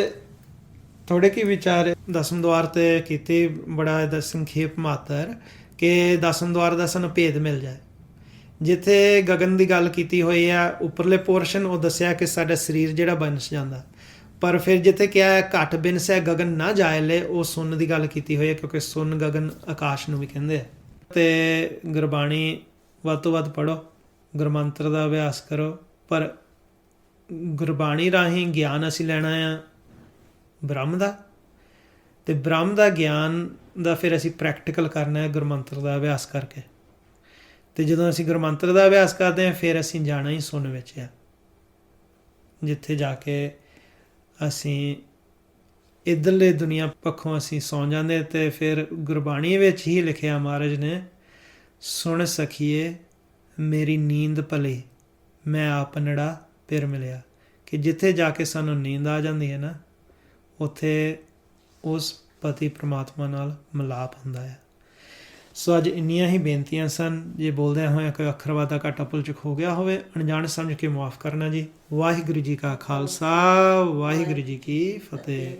ਥੋੜੇ ਕੀ ਵਿਚਾਰ ਦਸਮ ਦੁਆਰ 'ਤੇ ਕੀਤੇ, ਬੜਾ ਇਹਦਾ ਸੰਖੇਪ ਮਾਤਰ, ਕਿ ਦਸਮ ਦੁਆਰ ਦਾ ਸਾਨੂੰ ਭੇਦ ਮਿਲ ਜਾਏ। ਜਿੱਥੇ ਗਗਨ ਦੀ ਗੱਲ ਕੀਤੀ ਹੋਈ ਆ, ਉੱਪਰਲੇ ਪੋਰਸ਼ਨ ਉਹ ਦੱਸਿਆ ਕਿ ਸਾਡਾ ਸਰੀਰ ਜਿਹੜਾ ਬਿਨਸ ਜਾਂਦਾ, ਪਰ ਫਿਰ ਜਿੱਥੇ ਕਿਹਾ ਹੈ ਘੱਟ ਬਿਨਸ ਹੈ ਗਗਨ ਨਾ ਜਾਏ ਲੈ, ਉਹ ਸੁੰਨ ਦੀ ਗੱਲ ਕੀਤੀ ਹੋਈ ਹੈ, ਕਿਉਂਕਿ ਸੁੰਨ ਗਗਨ ਆਕਾਸ਼ ਨੂੰ ਵੀ ਕਹਿੰਦੇ ਆ। ਅਤੇ ਗੁਰਬਾਣੀ ਵੱਧ ਤੋਂ ਵੱਧ ਪੜ੍ਹੋ, ਗੁਰਮੰਤਰ ਦਾ ਅਭਿਆਸ ਕਰੋ, ਪਰ ਗੁਰਬਾਣੀ ਰਾਹੀਂ ਗਿਆਨ ਅਸੀਂ ਲੈਣਾ ਆ ਬ੍ਰਹਮ ਦਾ, ਅਤੇ ਬ੍ਰਹਮ ਦਾ ਗਿਆਨ ਦਾ ਫਿਰ ਅਸੀਂ ਪ੍ਰੈਕਟੀਕਲ ਕਰਨਾ ਹੈ ਗੁਰਮੰਤਰ ਦਾ ਅਭਿਆਸ ਕਰਕੇ। ਅਤੇ ਜਦੋਂ ਅਸੀਂ ਗੁਰਮੰਤਰ ਦਾ ਅਭਿਆਸ ਕਰਦੇ ਹਾਂ ਫਿਰ ਅਸੀਂ ਜਾਣਾ ਹੀ ਸੁਣ ਵਿੱਚ ਆ, ਜਿੱਥੇ ਜਾ ਕੇ ਅਸੀਂ ਇੱਧਰਲੇ ਦੁਨੀਆ ਪੱਖੋਂ ਅਸੀਂ ਸੌਂ ਜਾਂਦੇ। ਅਤੇ ਫਿਰ ਗੁਰਬਾਣੀ ਵਿੱਚ ਹੀ ਲਿਖਿਆ ਮਹਾਰਾਜ ਨੇ, ਸੁਣ ਸਖੀਏ ਮੇਰੀ ਨੀਂਦ ਭਲੀ, ਮੈਂ ਆਪਨੜਾ ਫਿਰ ਮਿਲਿਆ। ਕਿ ਜਿੱਥੇ ਜਾ ਕੇ ਸਾਨੂੰ ਨੀਂਦ ਆ ਜਾਂਦੀ ਹੈ ਨਾ, ਉੱਥੇ ਉਸ ਪਤੀ ਪ੍ਰਮਾਤਮਾ ਨਾਲ ਮਿਲਾਪ ਹੁੰਦਾ ਹੈ। ਸੋ ਅੱਜ ਇੰਨੀਆਂ ਹੀ ਬੇਨਤੀਆਂ ਸਨ। ਜੇ ਬੋਲਦਿਆਂ ਹੋਇਆ ਕੋਈ ਅੱਖਰ ਵਾਧਾ ਘਾਟਾ ਭੁੱਲ ਚੁੱਕ ਹੋ ਗਿਆ ਹੋਵੇ, ਅਣਜਾਣ ਸਮਝ ਕੇ ਮੁਆਫ ਕਰਨਾ ਜੀ। ਵਾਹਿਗੁਰੂ ਜੀ ਕਾ ਖਾਲਸਾ, ਵਾਹਿਗੁਰੂ ਜੀ ਕੀ ਫਤਿਹ।